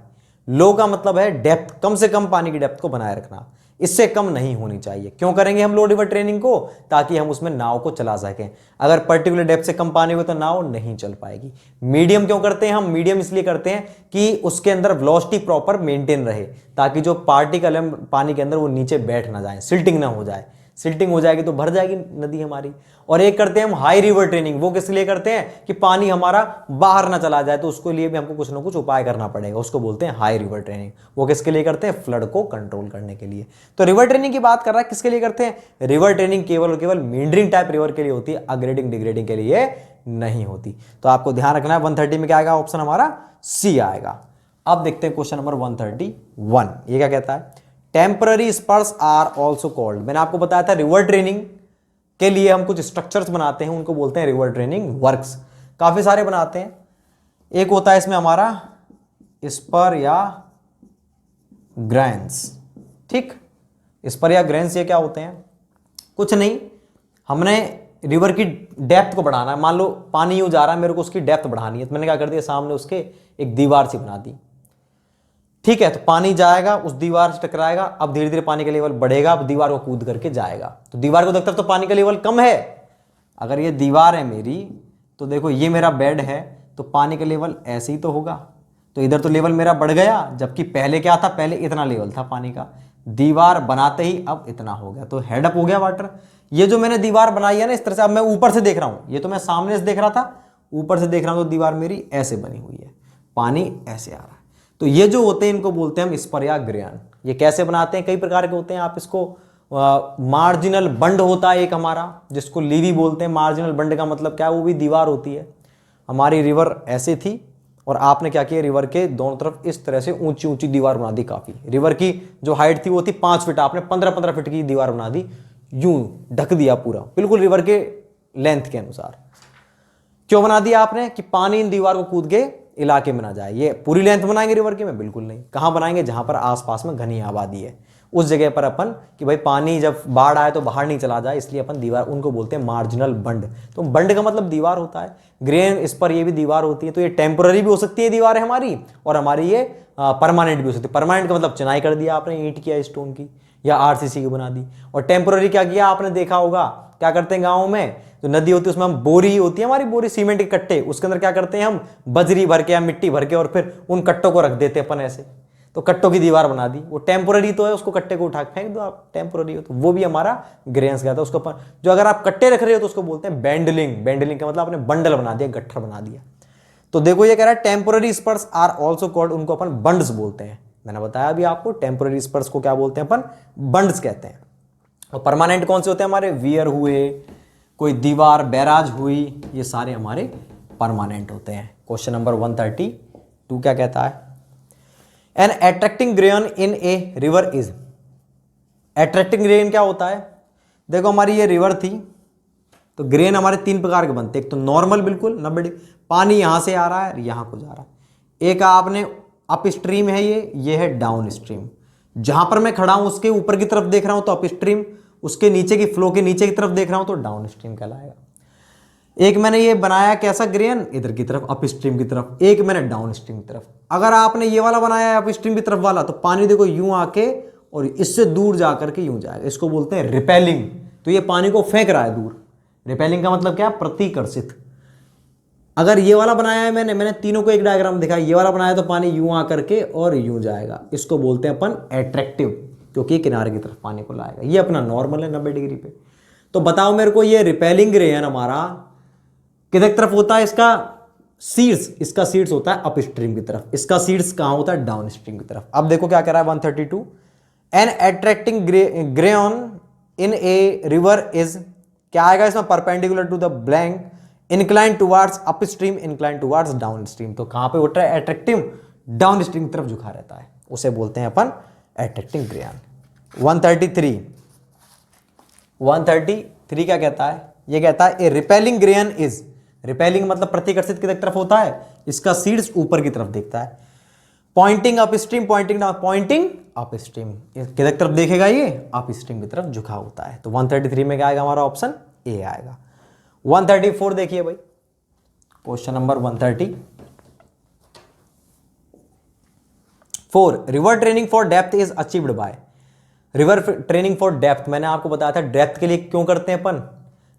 लो का मतलब है डेप्थ, कम से कम पानी की डेप्थ को बनाए रखना, इससे कम नहीं होनी चाहिए। क्यों करेंगे हम लो रिवर ट्रेनिंग को, ताकि हम उसमें नाव को चला सकें। अगर पर्टिकुलर डेप्थ से कम पानी हो तो नाव नहीं चल पाएगी। मीडियम क्यों करते हैं हम, मीडियम इसलिए करते हैं कि उसके अंदर वेलोसिटी प्रॉपर मेंटेन रहे, ताकि जो पार्टिकल है पानी के अंदर वो नीचे बैठ ना जाए, सिल्टिंग ना हो जाए। सिल्टिंग हो जाएगी तो भर जाएगी नदी हमारी। और एक करते हैं हम हाई रिवर ट्रेनिंग, वो किस लिए करते हैं कि पानी हमारा बाहर ना चला जाए, तो उसके लिए भी हमको कुछ ना कुछ उपाय करना पड़ेगा, उसको बोलते हैं हाई रिवर ट्रेनिंग। वो किसके लिए करते हैं, फ्लड को कंट्रोल करने के लिए। तो रिवर ट्रेनिंग की बात कर रहा है, किसके लिए करते हैं, रिवर ट्रेनिंग केवल और केवल मींडरिंग टाइप रिवर के लिए होती है, अग्रेडिंग डिग्रेडिंग के लिए नहीं होती। तो आपको ध्यान रखना है 130 में क्या आएगा, ऑप्शन हमारा सी आएगा। अब देखते हैं क्वेश्चन नंबर 131, ये क्या कहता है, temporary spurs are also called. मैंने आपको बताया था रिवर ट्रेनिंग के लिए हम कुछ स्ट्रक्चर्स बनाते हैं, उनको बोलते हैं रिवर ट्रेनिंग वर्क्स। काफी सारे बनाते हैं। एक होता है इसमें हमारा स्पर या ग्रेन्स, ठीक। स्पर या ग्रेन्स ये क्या होते हैं, कुछ नहीं, हमने रिवर की डेप्थ को बढ़ाना है। मान लो पानी यूं जा रहा है, मेरे को उसकी डेप्थ बढ़ानी है, तो मैंने क्या कर दिया, सामने उसके एक दीवार सी बना दी, ठीक है। तो पानी जाएगा, उस दीवार से टकराएगा, अब धीरे धीरे पानी का लेवल बढ़ेगा, अब दीवार को कूद करके जाएगा। तो दीवार को देखते तो पानी का लेवल कम है। अगर ये दीवार है मेरी, तो देखो ये मेरा बेड है, तो पानी का लेवल ऐसे ही तो होगा। तो इधर तो लेवल मेरा बढ़ गया, जबकि पहले क्या था, पहले इतना लेवल था पानी का, दीवार बनाते ही अब इतना हो गया, तो हेडअप हो गया वाटर। ये जो मैंने दीवार बनाई है ना इस तरह से, अब मैं ऊपर से देख रहा हूं, ये तो मैं सामने से देख रहा था, ऊपर से देख रहा हूं तो दीवार मेरी ऐसे बनी हुई है, पानी ऐसे आ रहा है। तो ये जो होते हैं इनको बोलते हैं हम स्पर या ग्रेन। ये कैसे बनाते हैं, कई प्रकार के होते हैं। आप इसको मार्जिनल बंड होता है एक हमारा, जिसको लीवी बोलते हैं। मार्जिनल बंड का मतलब क्या है, वो भी दीवार होती है। हमारी रिवर ऐसे थी और आपने क्या किया, रिवर के दोनों तरफ इस तरह से ऊंची ऊंची दीवार बना दी। काफी रिवर की जो हाइट थी वो थी 5 फीट, आपने 15-15 फीट की दीवार बना दी, यूं ढक दिया पूरा, बिल्कुल रिवर के लेंथ के अनुसार। क्यों बना दिया आपने, कि पानी इन दीवार को कूद के इलाके में ना जाए। ये पूरी लेंथ बनाएंगे रिवर की में, बिल्कुल नहीं। कहां बनाएंगे, जहां पर आसपास में घनी आबादी है, उस जगह पर अपन कि भाई पानी जब बाढ़ आए तो बाहर नहीं चला जाए, इसलिए अपन दीवार, उनको बोलते हैं मार्जिनल बंड। तो बंड का मतलब दीवार होता है। ग्रेन, इस पर ये भी दीवार होती है। तो ये टेम्पोररी भी हो सकती है दीवार है हमारी, और हमारी ये परमानेंट भी हो सकती है। परमानेंट का मतलब चिनाई कर दिया आपने ईंट की या स्टोन की या आरसीसी की बना दी। और टेम्पोररी क्या किया आपने, देखा होगा क्या करते हैं गाँव में, जो नदी होती है उसमें हम बोरी होती है हमारी, बोरी सीमेंट के कट्टे, उसके अंदर क्या करते हैं हम, बजरी भर के या मिट्टी भर के, और फिर उन कट्टों को रख देते हैं अपन ऐसे। तो कट्टों की दीवार बना दी, वो टेम्पोररी तो है, उसको कट्टे को उठा के फेंक दो आप, टेम्पोररी हो तो वो भी हमारा ग्रेन्स कहता है उसको अपन। जो अगर आप कट्टे रख रहे हो तो उसको बोलते हैं बैंडलिंग। बैंडलिंग का मतलब आपने बंडल बना दिया, गट्ठर बना दिया। तो देखो ये कह रहा है temporary spurs are also called, उनको अपन बंड्स बोलते हैं। मैंने बताया अभी आपको, टेम्पोररी स्पर्स को क्या बोलते हैं अपन, बंड्स कहते हैं। और परमानेंट कौन से होते हैं हमारे, वियर हुए, कोई दीवार बैराज हुई, ये सारे हमारे परमानेंट होते हैं। क्वेश्चन नंबर 132 क्या कहता है, an attracting groyne in a river is. Attracting groyne क्या होता है, देखो हमारी ये रिवर थी, तो ग्रेन हमारे 3 प्रकार के बनते हैं। एक तो नॉर्मल, बिल्कुल 90 डिग्री, पानी यहां से आ रहा है, यहां को जा रहा है। एक आपने अप स्ट्रीम है, ये है डाउन स्ट्रीम। जहां पर मैं खड़ा हूं उसके ऊपर की तरफ देख रहा हूं तो अप स्ट्रीम, उसके नीचे की फ्लो के नीचे की तरफ देख रहा हूं तो डाउन स्ट्रीम कहलाएगा। एक मैंने ये बनाया कैसा, ग्रेन इधर की तरफ अप स्ट्रीम की तरफ, एक मैंने डाउन स्ट्रीम की तरफ। अगर आपने ये वाला बनाया है अप स्ट्रीम की तरफ वाला, तो पानी देखो यूं आके और इससे दूर जा करके यूं जाएगा, इसको बोलते हैं रिपेलिंग। तो ये पानी को फेंक रहा है दूर। रिपेलिंग का मतलब क्या, प्रतिकर्षित। अगर ये वाला बनाया है मैंने तीनों को एक डायग्राम दिखाया, ये वाला बनाया तो पानी यूं आ करके और यूं जाएगा, इसको बोलते हैं अपन एट्रैक्टिव, क्योंकि किनारे की तरफ पानी को लाएगा। ये अपना नॉर्मल है 90 डिग्री पे। तो बताओ मेरे को, ये रिपेलिंग ग्रेन हमारा किधर तरफ होता है, इसका सीड्स, इसका सीड्स होता है अप स्ट्रीम की तरफ, इसका सीड्स कहां होता है डाउन स्ट्रीम की तरफ। अब देखो क्या कह रहा है 132, an attracting groyne in a river is, क्या आएगा इसमें, perpendicular to the blank, incline towards upstream, incline towards downstream. तो कहां पे उठ रहा है, अट्रैक्टिव डाउन स्ट्रीम की तरफ झुका रहता है, उसे बोलते हैं अपन अट्रैक्टिंग ग्रेन। 133 क्या कहता है, ये कहता है ए रिपेलिंग ग्रेन इज, रिपेलिंग मतलब प्रतिकर्षित की तरफ होता है, इसका सीड्स ऊपर की तरफ देखता है, pointing upstream, pointing down, pointing upstream, किधर तरफ देखेगा ये, अप स्ट्रीम की तरफ झुका होता है। तो 133 में क्या आएगा हमारा, ऑप्शन ए आएगा। 134 देखिए भाई, question number 134, river training for depth is achieved by, river training for depth, मैंने आपको बताया था डेप्थ के लिए क्यों करते हैं अपन,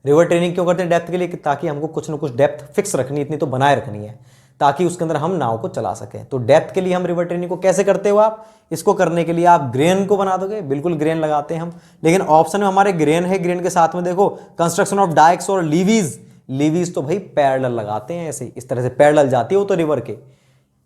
रिवर ट्रेनिंग क्यों करते हैं डेप्थ के लिए, ताकि हमको कुछ ना कुछ डेप्थ फिक्स रखनी, इतनी तो बनाए रखनी है, ताकि उसके अंदर हम नाव को चला सकें। तो डेप्थ के लिए हम रिवर ट्रेनिंग को कैसे करते हो आप, इसको करने के लिए आप ग्रेन को बना दोगे, बिल्कुल ग्रेन लगाते हैं हम, लेकिन ऑप्शन में हमारे ग्रेन है, ग्रेन के साथ में देखो कंस्ट्रक्शन ऑफ डाइक्स और लीवीज, लीवीज तो भाई पैरेलल लगाते हैं, ऐसे इस तरह से पैरेलल जाती है वो तो रिवर के,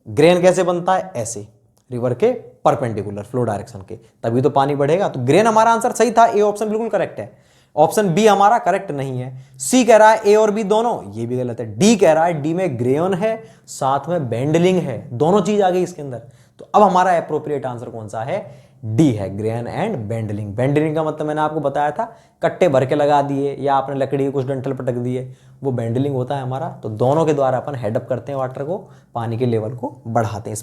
ग्रेन कैसे बनता है, ऐसे रिवर के परपेंडिकुलर फ्लो डायरेक्शन के, तभी तो पानी बढ़ेगा। तो ग्रेन हमारा आंसर सही था, ए ऑप्शन बिल्कुल करेक्ट है। ऑप्शन बी हमारा करेक्ट नहीं है। सी कह रहा है ए और बी दोनों, ये भी गलत है। डी कह रहा है डी में ग्रेन है साथ में बेंडलिंग है, दोनों चीज आ गई इसके अंदर। तो अब हमारा एप्रोप्रिएट आंसर कौन सा है, डी है, ग्रेन एंड बेंडलिंग। बेंडलिंग का मतलब मैंने आपको बताया था, कट्टे भर के लगा दिए या आपने लकड़ी के कुछ डंठल पटक दिए, वो बेंडलिंग होता है हमारा। तो दोनों के द्वारा अपन हेडअप करते हैं वाटर को, पानी के लेवल को बढ़ाते हैं।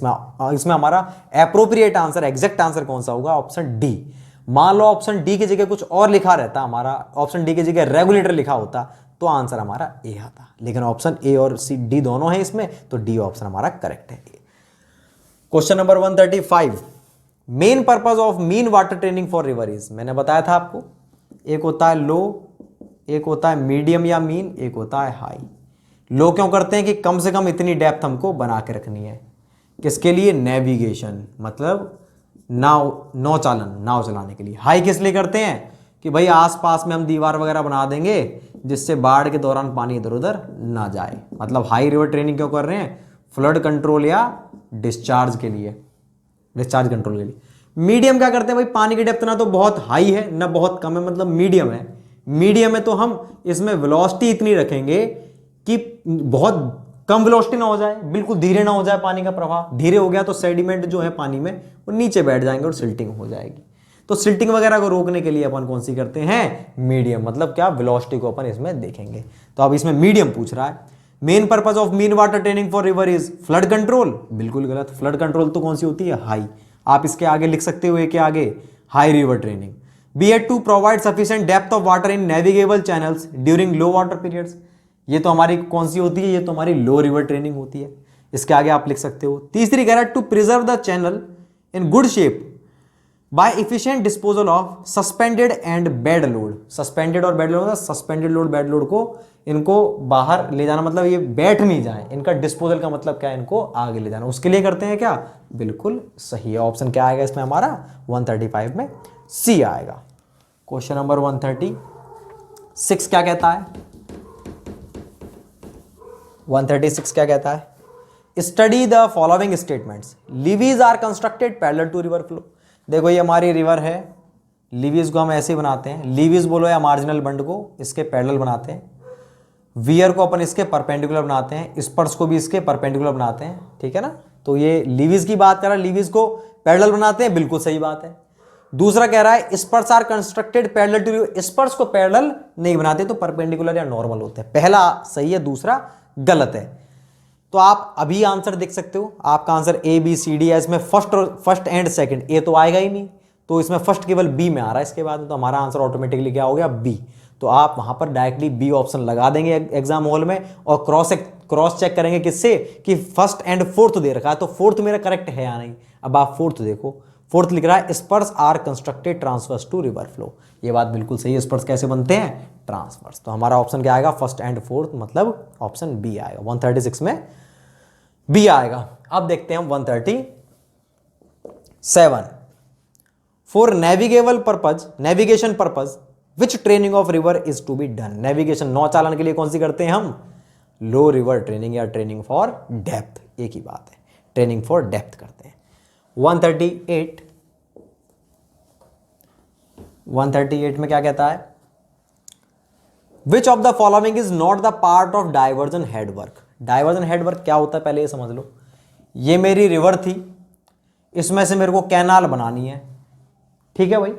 इसमें हमारा एप्रोप्रिएट आंसर, एग्जैक्ट आंसर कौन सा होगा, ऑप्शन डी। मान लो ऑप्शन डी की जगह कुछ और लिखा रहता, हमारा ऑप्शन डी की जगह रेगुलेटर लिखा होता, तो आंसर हमारा ए आता, लेकिन ऑप्शन ए और सी डी दोनों है इसमें, तो डी ऑप्शन हमारा करेक्ट है। Question number 135, main purpose of mean water training for river is, मैंने बताया था आपको, एक होता है लो, एक होता है मीडियम या मीन, एक होता है हाई। लो क्यों करते हैं कि कम से कम इतनी डेप्थ हमको बना के रखनी है, किसके लिए, नेविगेशन, मतलब नाव चलाने के लिए। हाई किस लिए करते हैं कि भाई आसपास में हम दीवार वगैरह बना देंगे जिससे बाढ़ के दौरान पानी इधर उधर ना जाए, मतलब हाई रिवर ट्रेनिंग क्यों कर रहे हैं, फ्लड कंट्रोल या डिस्चार्ज के लिए, डिस्चार्ज कंट्रोल के लिए। मीडियम क्या करते हैं भाई, पानी की डेप्थ ना तो बहुत हाई है ना बहुत कम है, मतलब मीडियम है। मीडियम है तो हम इसमें वेलोसिटी इतनी रखेंगे कि बहुत कम वेलोसिटी ना हो जाए, बिल्कुल धीरे ना हो जाए पानी का प्रवाह, धीरे हो गया तो सेडिमेंट जो है पानी में वो नीचे बैठ जाएंगे और सिल्टिंग हो जाएगी। तो सिल्टिंग वगैरह को रोकने के लिए अपन कौन सी करते हैं, मीडियम, मतलब क्या, वेलोसिटी को अपन इसमें देखेंगे। तो अब इसमें मीडियम पूछ रहा है। Main purpose of mean water training for river is flood control, बिल्कुल गलत। फ्लड कंट्रोल तो कौन सी होती है, हाई। आप इसके आगे लिख सकते हो के आगे high river training. B ed to provide sufficient depth of water in navigable channels during low water periods, ये तो हमारी कौन सी होती है, ये तो हमारी लो रिवर ट्रेनिंग होती है, इसके आगे आप लिख सकते हो। तीसरी कह रहा है to preserve the channel in good shape by efficient disposal of suspended and bed load. Suspended और bed load, suspended load bed load को इनको बाहर ले जाना, मतलब ये बैठ नहीं जाए, इनका डिस्पोजल का मतलब क्या है, इनको आगे ले जाना, उसके लिए करते हैं क्या, बिल्कुल सही है। ऑप्शन क्या आएगा इसमें हमारा 135 में सी आएगा। क्वेश्चन नंबर 136 क्या कहता है, 136 क्या कहता है, study the following statements, levees are constructed parallel to river flow. देखो ये हमारी रिवर है, लीवीज को हम ऐसे बनाते हैं, लीवीज बोलो या मार्जिनल बंड को इसके पैरेलल बनाते हैं, वियर को अपन इसके परपेंडिकुलर बनाते हैं, स्पर्श को भी इसके परपेंडिकुलर बनाते हैं, ठीक है ना। तो ये लीवीज की बात कर रहा है, लीवीज को पैरेलल बनाते हैं, बिल्कुल सही बात है। दूसरा कह रहा है spurs are constructed parallel to river, spurs को पैरेलल नहीं बनाते तो परपेंडिकुलर या नॉर्मल होते हैं। पहला सही है, दूसरा गलत है। तो आप अभी आंसर देख सकते हो, आपका answer A B C D है, इसमें फर्स्ट एंड सेकंड ए तो आएगा ही नहीं, तो इसमें फर्स्ट केवल बी में आ रहा है इसके बाद, तो हमारा आंसर ऑटोमेटिकली क्या हो गया, बी। तो आप वहां पर डायरेक्टली बी ऑप्शन लगा देंगे एग्जाम हॉल में, और क्रॉस चेक करेंगे किससे, कि फर्स्ट एंड फोर्थ दे रखा है, तो फोर्थ मेरा करेक्ट है या नहीं। अब आप फोर्थ देखो, फोर्थ लिख रहा है spurs are constructed transverse to river flow, ये बात बिल्कुल सही है। स्पर्श कैसे बनते हैं, ट्रांसवर्स। तो हमारा ऑप्शन क्या आएगा, फर्स्ट एंड फोर्थ, मतलब ऑप्शन बी आएगा। 136 में बी आएगा। अब देखते हैं हम 137, for navigation purpose which training of river is to be done. Navigation, नौ चालन के लिए कौन सी करते हैं हम, लो रिवर ट्रेनिंग या ट्रेनिंग फॉर डेप्थ, एक ही बात है, ट्रेनिंग फॉर डेप्थ करते हैं। 138 में क्या कहता है, which of the following is not the part of diversion headwork. Diversion headwork क्या होता है पहले ये समझ लो। ये मेरी रिवर थी, इसमें से मेरे को कैनाल बनानी है, ठीक है भाई।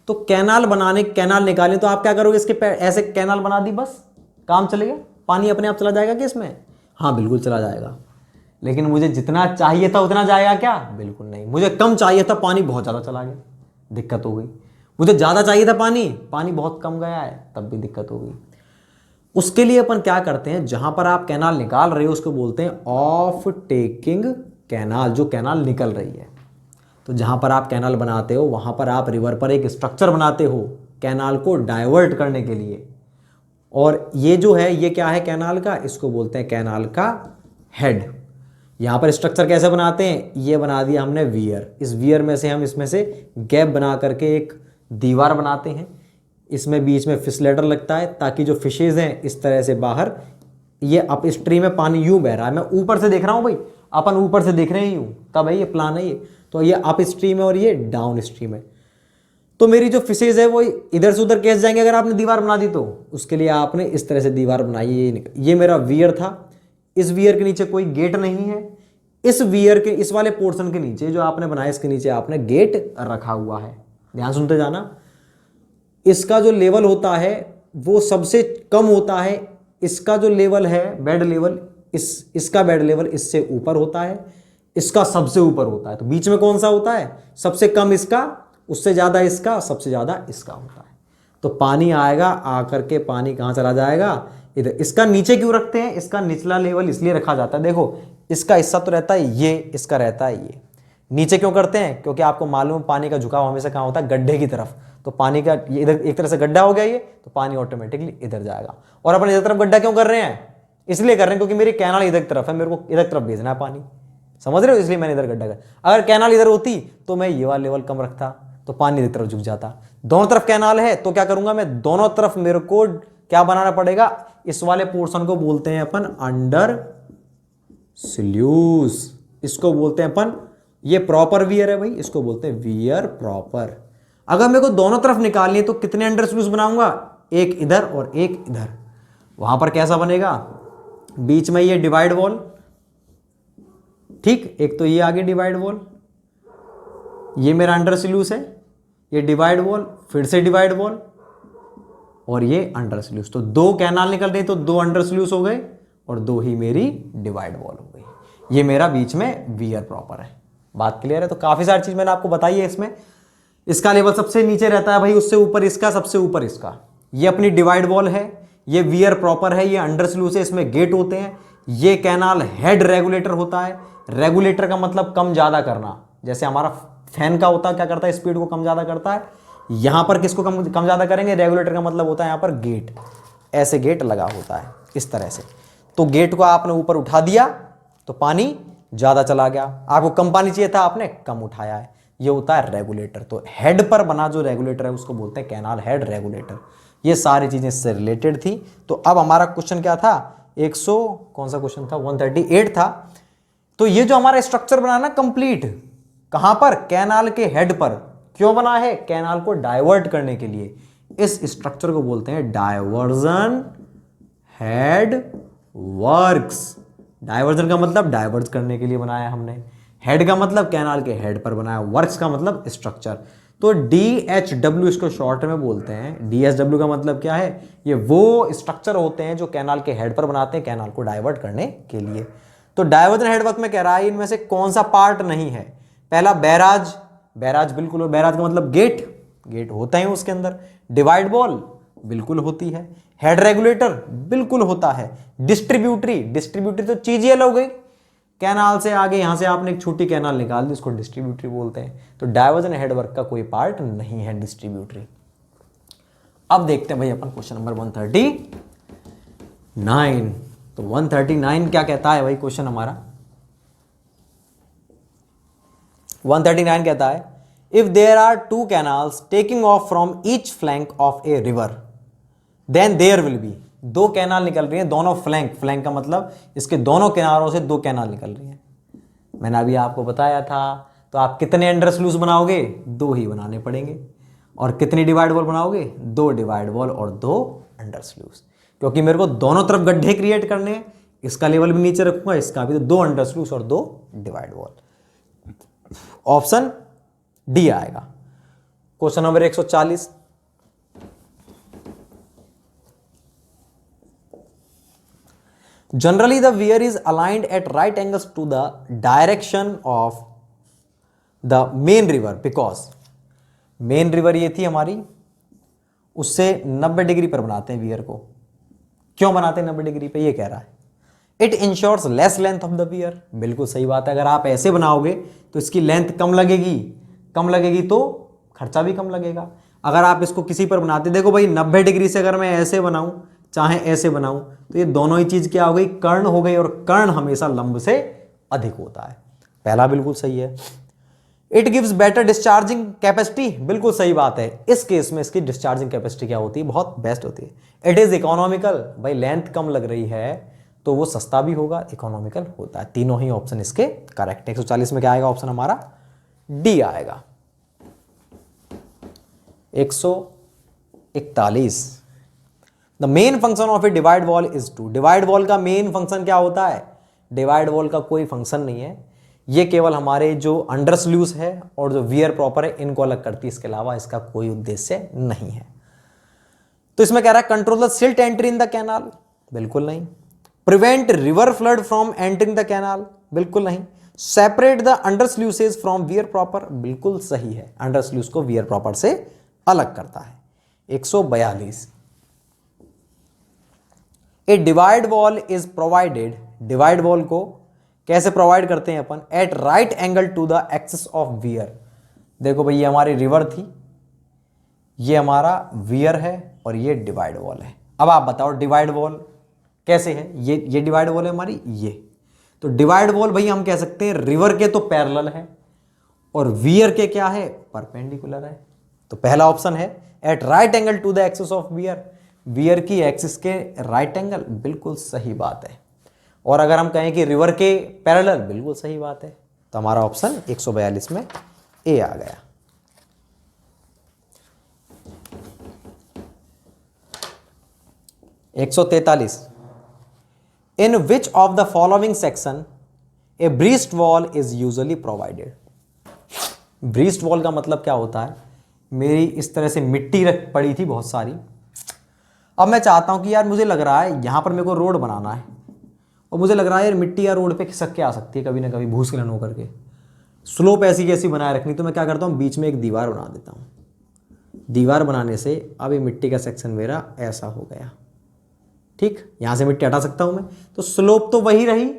तो कैनाल बनाने, कैनाल निकालें तो आप क्या करोगे, इसके ऐसे कैनाल बना दी, बस काम चले गया, पानी अपने आप चला जाएगा कि इसमें, हाँ बिल्कुल चला जाएगा। लेकिन मुझे जितना चाहिए था उतना जाएगा क्या, बिल्कुल नहीं। मुझे कम चाहिए था, पानी बहुत ज़्यादा चला गया, दिक्कत हो गई। मुझे ज़्यादा चाहिए था पानी, पानी बहुत कम गया है, तब भी दिक्कत हो गई। उसके लिए अपन क्या करते हैं, जहां पर आप कैनाल निकाल रहे हो उसको बोलते हैं ऑफ टेकिंग कैनाल, जो कैनाल निकल रही है। तो जहां पर आप कैनाल बनाते हो वहां पर आप रिवर पर एक स्ट्रक्चर बनाते हो कैनाल को डाइवर्ट करने के लिए। और ये जो है ये क्या है कैनाल का, इसको बोलते हैं कैनाल का हेड। यहां पर स्ट्रक्चर कैसे बनाते हैं, ये बना दिया हमने वियर। इस वियर में से हम इसमें से गैप बना करके एक दीवार बनाते हैं, इसमें बीच में फिसलेटर लगता है ताकि जो फिशेज हैं इस तरह से बाहर, ये अप स्ट्रीम में पानी यूं बह रहा है, मैं ऊपर से देख रहा हूं भाई, अपन ऊपर से देख रहे हैं यूं, तब है ये प्लान है ये। तो ये अप स्ट्रीम है और ये डाउन स्ट्रीम है। तो मेरी जो फिशेज है वो इधर से उधर कैसे जाएंगे अगर आपने दीवार बना दी तो, उसके लिए आपने इस तरह से दीवार बनाई। ये मेरा वियर था, इस वियर के नीचे कोई गेट नहीं है, इस वियर के इस वाले पोर्शन के नीचे जो आपने बनाया इसके नीचे आपने गेट रखा हुआ है। ध्यान सुनते जाना, इसका जो लेवल होता है वो सबसे कम होता है, इसका जो लेवल है बेड लेवल, इसका बेड लेवल इससे ऊपर होता है, इसका सबसे ऊपर होता है। तो बीच में कौन सा होता है, सबसे कम इसका, उससे ज़्यादा इसका, सबसे ज़्यादा इसका होता है। तो पानी आएगा, आकर के पानी कहाँ चला जाएगा, इधर। इसका नीचे क्यों रखते हैं, इसका निचला लेवल इसलिए रखा जाता है, देखो इसका हिस्सा तो रहता है ये, इसका रहता है ये। नीचे क्यों करते हैं, क्योंकि आपको मालूम पानी का झुकाव हमेशा कहाँ होता है, गड्ढे की तरफ। तो पानी का ये इधर एक तरह से गड्ढा हो गया ये, तो पानी ऑटोमेटिकली इधर जाएगा। और अपन इधर तरफ गड्ढा क्यों कर रहे हैं, इसलिए कर रहे हैं क्योंकि मेरी कैनाल इधर तरफ है, मेरे को इधर तरफ भेजना है पानी, समझ रहे हो, इसलिए मैंने इधर गड्ढा कर। अगर कैनाल इधर होती तो मैं ये वाला लेवल कम रखता तो पानी इधर तरफ झुक जाता। दोनों तरफ कैनाल है तो क्या करूंगा मैं, दोनों तरफ मेरे को क्या बनाना पड़ेगा, इस वाले पोर्शन को बोलते हैं अपन अंडर स्ल्यूज, इसको बोलते हैं अपन, ये प्रॉपर वियर है भाई, इसको बोलते हैं वियर प्रॉपर। अगर मेरे को दोनों तरफ निकालनी है तो कितने अंडर स्लूज बनाऊंगा, एक इधर और एक इधर। वहां पर कैसा बनेगा, बीच में ये डिवाइड वॉल, ठीक, एक तो ये आगे डिवाइड वॉल, ये मेरा अंडर स्लूज है, ये डिवाइड वॉल, फिर से डिवाइड वॉल, और ये अंडर स्लूज। तो दो कैनाल निकल रही तो दो अंडर स्लूज हो गए और दो ही मेरी डिवाइड वॉल हो गई। ये मेरा बीच में वियर प्रॉपर है। बात क्लियर है। तो काफी सारी चीज मैंने आपको बताई है इसमें। इसका लेवल सबसे नीचे रहता है भाई, उससे ऊपर इसका, सबसे ऊपर इसका। ये अपनी डिवाइड वॉल है, ये वियर प्रॉपर है, ये अंडर स्लूज है, इसमें गेट होते हैं। ये कैनाल हेड रेगुलेटर होता है। रेगुलेटर का मतलब कम ज्यादा करना, जैसे हमारा फैन का होता है, क्या करता है, स्पीड को कम ज्यादा करता है। यहां पर किसको कम ज्यादा करेंगे, रेगुलेटर का मतलब होता है यहां पर गेट, ऐसे गेट लगा होता है इस तरह से। तो गेट को आपने ऊपर उठा दिया तो पानी ज्यादा चला गया, आपको कम पानी चाहिए था आपने कम उठाया है, ये होता है रेगुलेटर। तो हेड पर बना जो रेगुलेटर है उसको बोलते हैं कैनाल हेड रेगुलेटर। ये सारी चीजें इससे रिलेटेड थी। तो अब हमारा क्वेश्चन क्या था, 100 कौन सा क्वेश्चन था, 138 था। तो ये जो हमारा स्ट्रक्चर बना ना कंप्लीट, कहां पर, कैनाल के हेड पर। क्यों बना है, कैनाल को डाइवर्ट करने के लिए। इस स्ट्रक्चर को बोलते हैं डाइवर्जन हेड वर्क्स। डाइवर्जन का मतलब डाइवर्ट करने के लिए बनाया हमने, हेड का मतलब कैनाल के हेड पर बनाया, वर्क्स का मतलब स्ट्रक्चर। तो DHW इसको शॉर्ट में बोलते हैं। DSW का मतलब क्या है, ये वो स्ट्रक्चर होते हैं जो कैनाल के हेड पर बनाते हैं कैनाल को डाइवर्ट करने के लिए। तो डाइवर्जन हेडवर्क में कह रहा है इनमें से कौन सा पार्ट नहीं है। पहला बैराज, बैराज बिल्कुल, बैराज का मतलब गेट, गेट होता है उसके अंदर। डिवाइड वॉल बिल्कुल होती है। हेड रेगुलेटर बिल्कुल होता है। डिस्ट्रीब्यूटरी, डिस्ट्रीब्यूटरी तो चीज ही अलग हो गई, कैनाल से आगे यहां से आपने एक छोटी कैनाल निकाल दी, उसको डिस्ट्रीब्यूटरी बोलते हैं। तो डाइवर्जन हेडवर्क का कोई पार्ट नहीं है डिस्ट्रीब्यूटरी। अब देखते हैं भाई अपन क्वेश्चन नंबर 139। तो 139 क्या कहता है भाई क्वेश्चन हमारा, 139 कहता है if there are two canals taking off from each flank of a river then there will be. दो कैनाल निकल रही हैं, दोनों फ्लैंक, फ्लैंक का मतलब इसके दोनों किनारों से दो कैनाल निकल रही हैं। मैंने अभी आपको बताया था। तो आप कितने अंडर स्लूस बनाओगे? दो ही बनाने पड़ेंगे। और कितनी डिवाइड वॉल बनाओगे? दो डिवाइड वॉल और दो अंडर स्लूस, क्योंकि मेरे को दोनों तरफ गड्ढे क्रिएट करने हैं। इसका लेवल भी नीचे रखूंगा, इसका भी, तो दो अंडर स्लूस और दो डिवाइड वॉल। ऑप्शन डी आएगा। Question number 140, generally the weir is aligned at right angles to the direction of the main river because main river ये थी हमारी, उससे 90 डिग्री पर बनाते हैं वियर को। क्यों बनाते हैं 90 डिग्री पे? ये कह रहा है it ensures less length of the weir. बिल्कुल सही बात है। अगर आप ऐसे बनाओगे तो इसकी लेंथ कम लगेगी, कम लगेगी तो खर्चा भी कम लगेगा। अगर आप इसको किसी पर बनाते, देखो भाई 90 डिग्री से अगर मैं ऐसे बनाऊं चाहे ऐसे बनाऊं, तो ये दोनों ही चीज क्या हो गई? कर्ण हो गई, और कर्ण हमेशा लंब से अधिक होता है। पहला बिल्कुल सही है। It gives better discharging capacity. बिल्कुल सही बात है। इस केस में इसकी डिस्चार्जिंग कैपेसिटी क्या होती है? बहुत बेस्ट होती है। It is economical. भाई लेंथ कम लग रही है तो वो सस्ता भी होगा, इकोनॉमिकल होता है। तीनों ही ऑप्शन इसके करेक्ट है। 140 में क्या आएगा? ऑप्शन हमारा डी आएगा। 141, the main function of a divide wall is to. Divide wall का मेन फंक्शन क्या होता है? डिवाइड वॉल का कोई फंक्शन नहीं है, ये केवल हमारे जो अंडर स्लूस है और जो वियर प्रॉपर है इनको अलग करती है, इसके अलावा इसका कोई उद्देश्य नहीं है। तो इसमें कह रहा है control the silt entry in the canal. बिल्कुल नहीं। Prevent river flood from entering the canal. बिल्कुल नहीं। Separate the under sluices from weir proper. बिल्कुल सही है, अंडर स्लूस को वियर प्रॉपर से अलग करता है। 142, a divide wall is provided. Divide wall को कैसे प्रोवाइड करते हैं अपन? At right angle to the axis of weir. देखो भाई ये हमारी रिवर थी, ये हमारा वियर है और ये डिवाइड वॉल है। अब आप बताओ डिवाइड वॉल कैसे है? ये डिवाइड वॉल है हमारी, ये तो डिवाइड वॉल भाई हम कह सकते हैं रिवर के तो पैरेलल है और वियर के क्या है? परपेंडिकुलर है। तो पहला ऑप्शन है at right angle to the axis of weir, weir की एक्सिस के राइट एंगल। बिल्कुल सही बात है। और अगर हम कहें कि रिवर के पैरेलल, बिल्कुल सही बात है। तो हमारा ऑप्शन 142 में ए आ गया। एक 143, in which of the following section a breast wall is usually provided. Breast wall का मतलब क्या होता है? मेरी इस तरह से मिट्टी रख पड़ी थी बहुत सारी, अब मैं चाहता हूं कि यार मुझे लग रहा है यहां पर मेरे को रोड बनाना है और मुझे लग रहा है यार मिट्टी या रोड पे खिसक के आ सकती है कभी ना कभी, भूस्खलन होकर के। स्लोप ऐसी कैसी बनाए रखनी, तो मैं क्या करता हूँ बीच में एक दीवार बना देता हूँ। दीवार बनाने से अब ये मिट्टी का सेक्शन मेरा ऐसा हो गया, ठीक, यहाँ से मिट्टी हटा सकता हूँ मैं, तो स्लोप तो वही रही।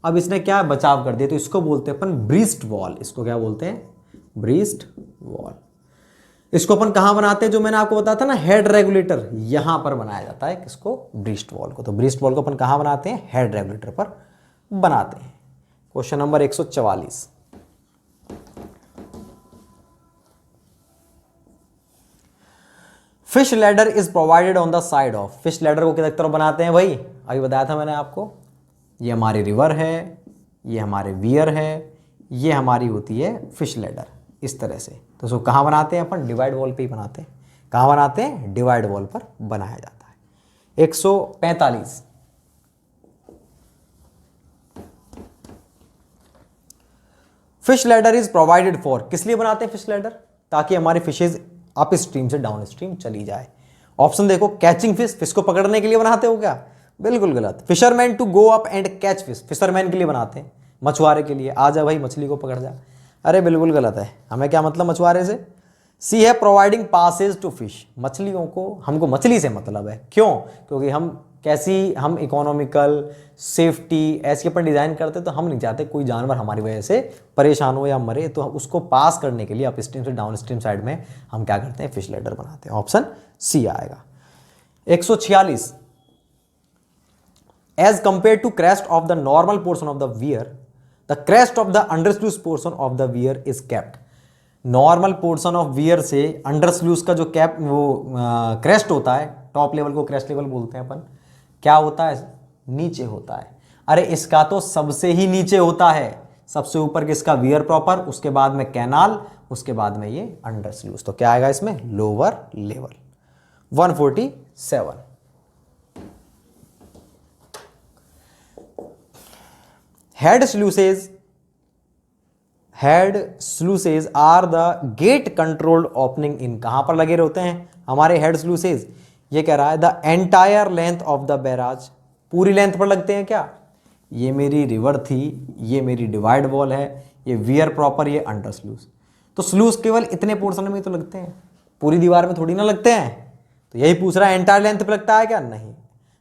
अब इसने क्या बचाव कर दिया, तो इसको बोलते हैं अपन ब्रीस्ट वॉल। इसको क्या बोलते हैं? Breast wall. इसको अपन कहाँ बनाते हैं? जो मैंने आपको बताया था ना, हेड रेगुलेटर, यहां पर बनाया जाता है किसको? ब्रीस्ट वॉल को। तो ब्रीस्ट वॉल को अपन कहाँ बनाते हैं? हेड रेगुलेटर पर बनाते हैं। Question number 144, fish ladder is provided on the side of. Fish ladder को किस तरफ बनाते हैं भाई? अभी बताया था मैंने आपको, ये हमारी रिवर है, ये हमारे वियर है, ये हमारी होती है फिश लैडर, इस तरह से। तो उसको कहाँ बनाते हैं अपन? डिवाइड वॉल पे ही बनाते हैं। कहाँ बनाते हैं? डिवाइड वॉल पर बनाया जाता है। 145, fish ladder is provided for. किस लिए बनाते हैं फिश लैडर? ताकि हमारी फिशेज अप स्ट्रीम से डाउन स्ट्रीम चली जाए। ऑप्शन देखो, कैचिंग फिश, फिश को पकड़ने के लिए बनाते हो क्या? बिल्कुल गलत। Fisherman to go up and catch fish, fisherman के लिए बनाते हैं, मछुआरे के लिए, आ जा भाई मछली को पकड़ जा। अरे बिल्कुल गलत है। हमें क्या मतलब मछुआरे से? सी है प्रोवाइडिंग पासेज टू फिश। मछलियों को, हमको मछली से मतलब है। क्यों? क्योंकि हम इकोनॉमिकल, सेफ्टी ऐसी अपन डिजाइन करते, तो हम नहीं चाहते कोई जानवर हमारी वजह से परेशान हो या मरे, तो उसको पास करने के लिए अप स्ट्रीम से डाउन स्ट्रीम साइड में हम क्या करते हैं? फिश लैडर बनाते हैं। ऑप्शन सी आएगा। 146, as compared to crest of the normal portion of the weir, the crest of the under sluice portion of the weir is kept. Normal portion of weir से अंडर स्लूस का जो कैप, वो क्रेस्ट होता है, टॉप लेवल को क्रेस्ट लेवल बोलते हैं अपन, क्या होता है, नीचे होता है। अरे इसका तो सबसे ही नीचे होता है, सबसे ऊपर किसका, वियर प्रॉपर, उसके बाद में कैनाल, उसके बाद में ये अंडर स्लूस। तो क्या आएगा इसमें, lower level. 147, head sluices are the gate controlled opening in, कहां पर लगे रहते हैं हमारे हेड sluices, ये कह रहा है the entire length of the barrage, पूरी लेंथ पर लगते हैं क्या, ये मेरी रिवर थी, ये मेरी डिवाइड वॉल है, ये वियर प्रॉपर, ये अंडर स्लूस। तो स्लूस केवल इतने पोर्शन में तो लगते हैं, पूरी दीवार में थोड़ी ना लगते हैं। तो यही पूछ रहा है एंटायर लेंथ पे लगता है क्या, नहीं।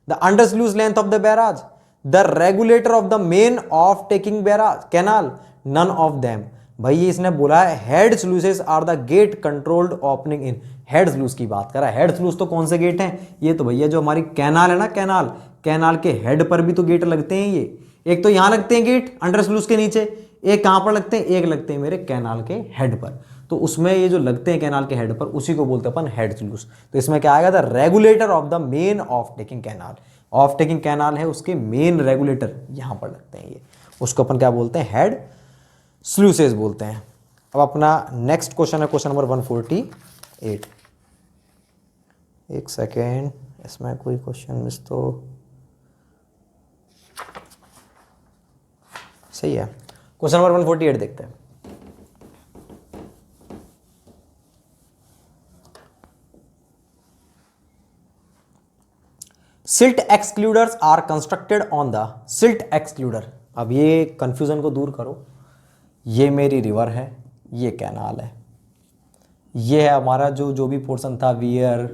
The under sluice length of the barrage, the regulator of the main off taking barrage canal, none of them. भाई ये इसने बोला है head sluices are the gate controlled opening in, head sluice की बात कर रहा है। हेड स्लूस तो कौन से गेट हैं, ये तो भैया जो हमारी कैनाल है ना, कैनाल के हेड पर भी तो गेट लगते हैं। ये एक तो यहां लगते हैं गेट अंडर स्लूस के नीचे, एक कहां पर लगते हैं, एक लगते हैं मेरे कैनाल के हेड पर। तो उसमें ये जो लगते हैं कैनाल के हेड पर, उसी को बोलते हैं अपन हेड स्लूस। तो इसमें क्या आएगा, the regulator of the main off taking canal, of taking canal है उसके मेन रेगुलेटर यहां पर लगते हैं, ये उसको अपन क्या बोलते हैं, हेड स्लूसेस बोलते हैं। अब अपना नेक्स्ट क्वेश्चन है क्वेश्चन नंबर 148। एक सेकेंड, इसमें कोई क्वेश्चन मिस तो सही है। क्वेश्चन नंबर 148 देखते हैं। Silt excluders are constructed on the, silt excluder, अब ये कंफ्यूजन को दूर करो, ये मेरी रिवर है, ये कैनाल है, ये है हमारा जो भी पोर्शन था वियर।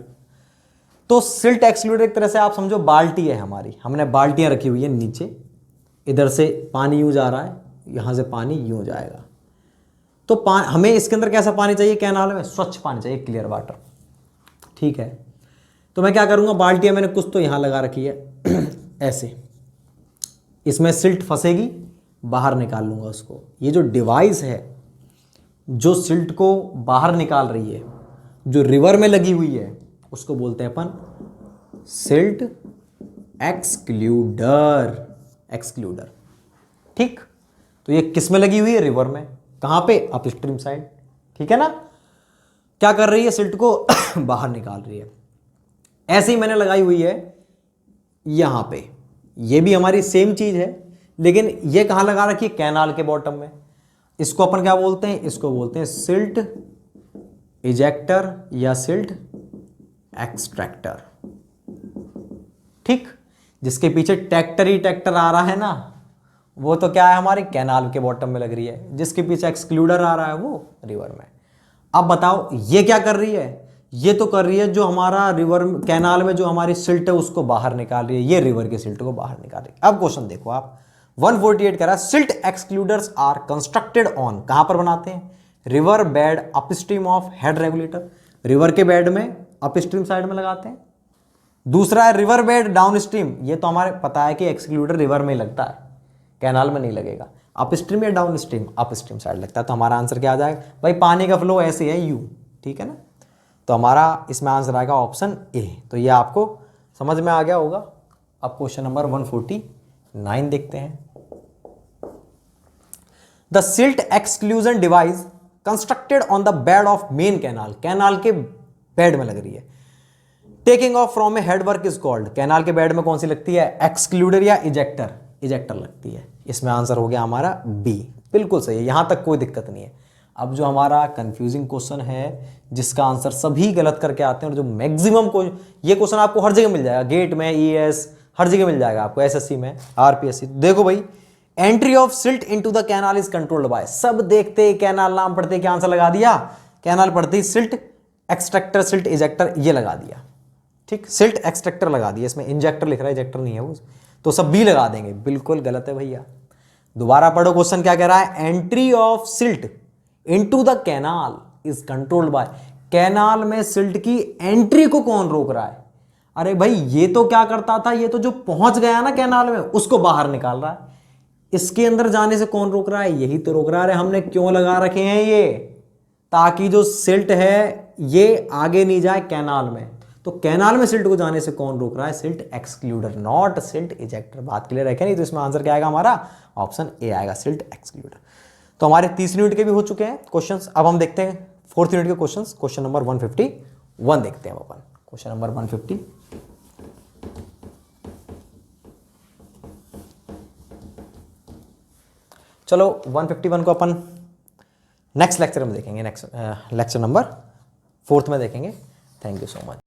तो सिल्ट एक्सक्लूडर एक तरह से आप समझो बाल्टी है हमारी, हमने बाल्टियां रखी हुई है नीचे, इधर से पानी यूं जा रहा है, यहां से पानी यूं जाएगा। तो हमें इसके अंदर कैसा पानी चाहिए, कैनाल में स्वच्छ पानी चाहिए, क्लियर वाटर, ठीक है। तो मैं क्या करूंगा, बाल्टियां मैंने कुछ तो यहां लगा रखी है ऐसे, इसमें सिल्ट फंसेगी, बाहर निकाल लूंगा उसको। ये जो डिवाइस है जो सिल्ट को बाहर निकाल रही है, जो रिवर में लगी हुई है, उसको बोलते हैं अपन सिल्ट एक्सक्लूडर, ठीक। तो ये किस में लगी हुई है, रिवर में, कहां पे, अपस्ट्रीम साइड, ठीक है ना। क्या कर रही है, सिल्ट को बाहर निकाल रही है। ऐसे ही मैंने लगाई हुई है यहां पे, ये भी हमारी सेम चीज है, लेकिन ये कहां लगा रखी है, कैनाल के बॉटम में। इसको अपन क्या बोलते हैं, इसको बोलते हैं सिल्ट इजेक्टर या सिल्ट एक्सट्रैक्टर, ठीक। जिसके पीछे ट्रैक्टर ही ट्रैक्टर आ रहा है ना, वो तो क्या है, हमारे कैनाल के बॉटम में लग रही है। जिसके पीछे एक्सक्लूडर आ रहा है वो रिवर में। अब बताओ ये क्या कर रही है, ये तो कर रही है जो हमारा रिवर कैनाल में जो हमारी सिल्ट है उसको बाहर निकाल रही है, ये रिवर की सिल्ट को बाहर निकाल रही है। अब क्वेश्चन देखो आप, 148 कह रहा है silt excluders are constructed on, कहां पर बनाते हैं, river bed upstream of head regulator, river के बेड में अपस्ट्रीम साइड में लगाते हैं। दूसरा है रिवर बेड डाउनस्ट्रीम, ये तो हमारे पता है कि एक्सक्लूडर रिवर में ही लगता है, कैनाल में नहीं लगेगा। अपस्ट्रीम या डाउनस्ट्रीम, अपस्ट्रीम साइड लगता है। तो हमारा आंसर क्या आ जाएगा, भाई पानी का फ्लो ऐसे है यू, ठीक है ना। तो हमारा इसमें आंसर आएगा ऑप्शन ए। तो ये आपको समझ में आ गया होगा। अब क्वेश्चन नंबर 149 देखते हैं। The silt exclusion device constructed on the bed of main canal, canal के बेड में लग रही है। Taking off from A head work is called, canal के बेड में कौन सी लगती है, एक्सक्लूडर या इजेक्टर, इजेक्टर लगती है। इसमें आंसर हो गया हमारा बी, बिल्कुल सही है, यहां तक कोई दिक्कत नहीं है। अब जो हमारा कंफ्यूजिंग क्वेश्चन है जिसका आंसर सभी गलत करके आते हैं और जो मैक्सिमम को, ये क्वेश्चन आपको हर जगह मिल जाएगा, गेट में, ईएस, हर जगह मिल जाएगा आपको, एसएससी में, आरपीएससी। देखो भाई, entry of silt into the canal is controlled by, सब देखते कैनाल नाम पढ़ते क्या आंसर लगा दिया, कैनाल पढ़ते सिल्ट एक्सट्रैक्टर, सिल्ट इजेक्टर ये लगा दिया, ठीक। सिल्ट एक्सट्रैक्टर लगा दिया, इसमें इंजेक्टर लिख रहा है, इजेक्टर नहीं है वो, तो सब बी लगा देंगे, बिल्कुल गलत है भैया। दोबारा पढ़ो क्वेश्चन क्या कह रहा है, entry of silt into the canal is controlled by, canal में सिल्ट की एंट्री को कौन रोक रहा है। अरे भाई ये तो क्या करता था, ये तो जो पहुंच गया ना कैनाल में उसको बाहर निकाल रहा है, इसके अंदर जाने से कौन रोक रहा है, यही तो रोक रहा है। हमने क्यों लगा रखे हैं ये, ताकि जो सिल्ट है ये आगे नहीं जाए कैनाल में। तो कैनाल में सिल्ट को जाने से कौन रोक रहा है? Silt excluder, not silt ejector. बात क्लियर है क्या? नहीं तो इसमें आंसर क्या आएगा हमारा? ऑप्शन ए आएगा, सिल्ट एक्सक्लूडर। तो हमारे तीसरी यूनिट के भी हो चुके हैं क्वेश्चंस। अब हम देखते हैं फोर्थ यूनिट के क्वेश्चंस। क्वेश्चन नंबर 151 देखते हैं अपन। Question number 150। चलो 151 को अपन नेक्स्ट लेक्चर में देखेंगे, नेक्स्ट लेक्चर नंबर 4 में देखेंगे। Thank you so much.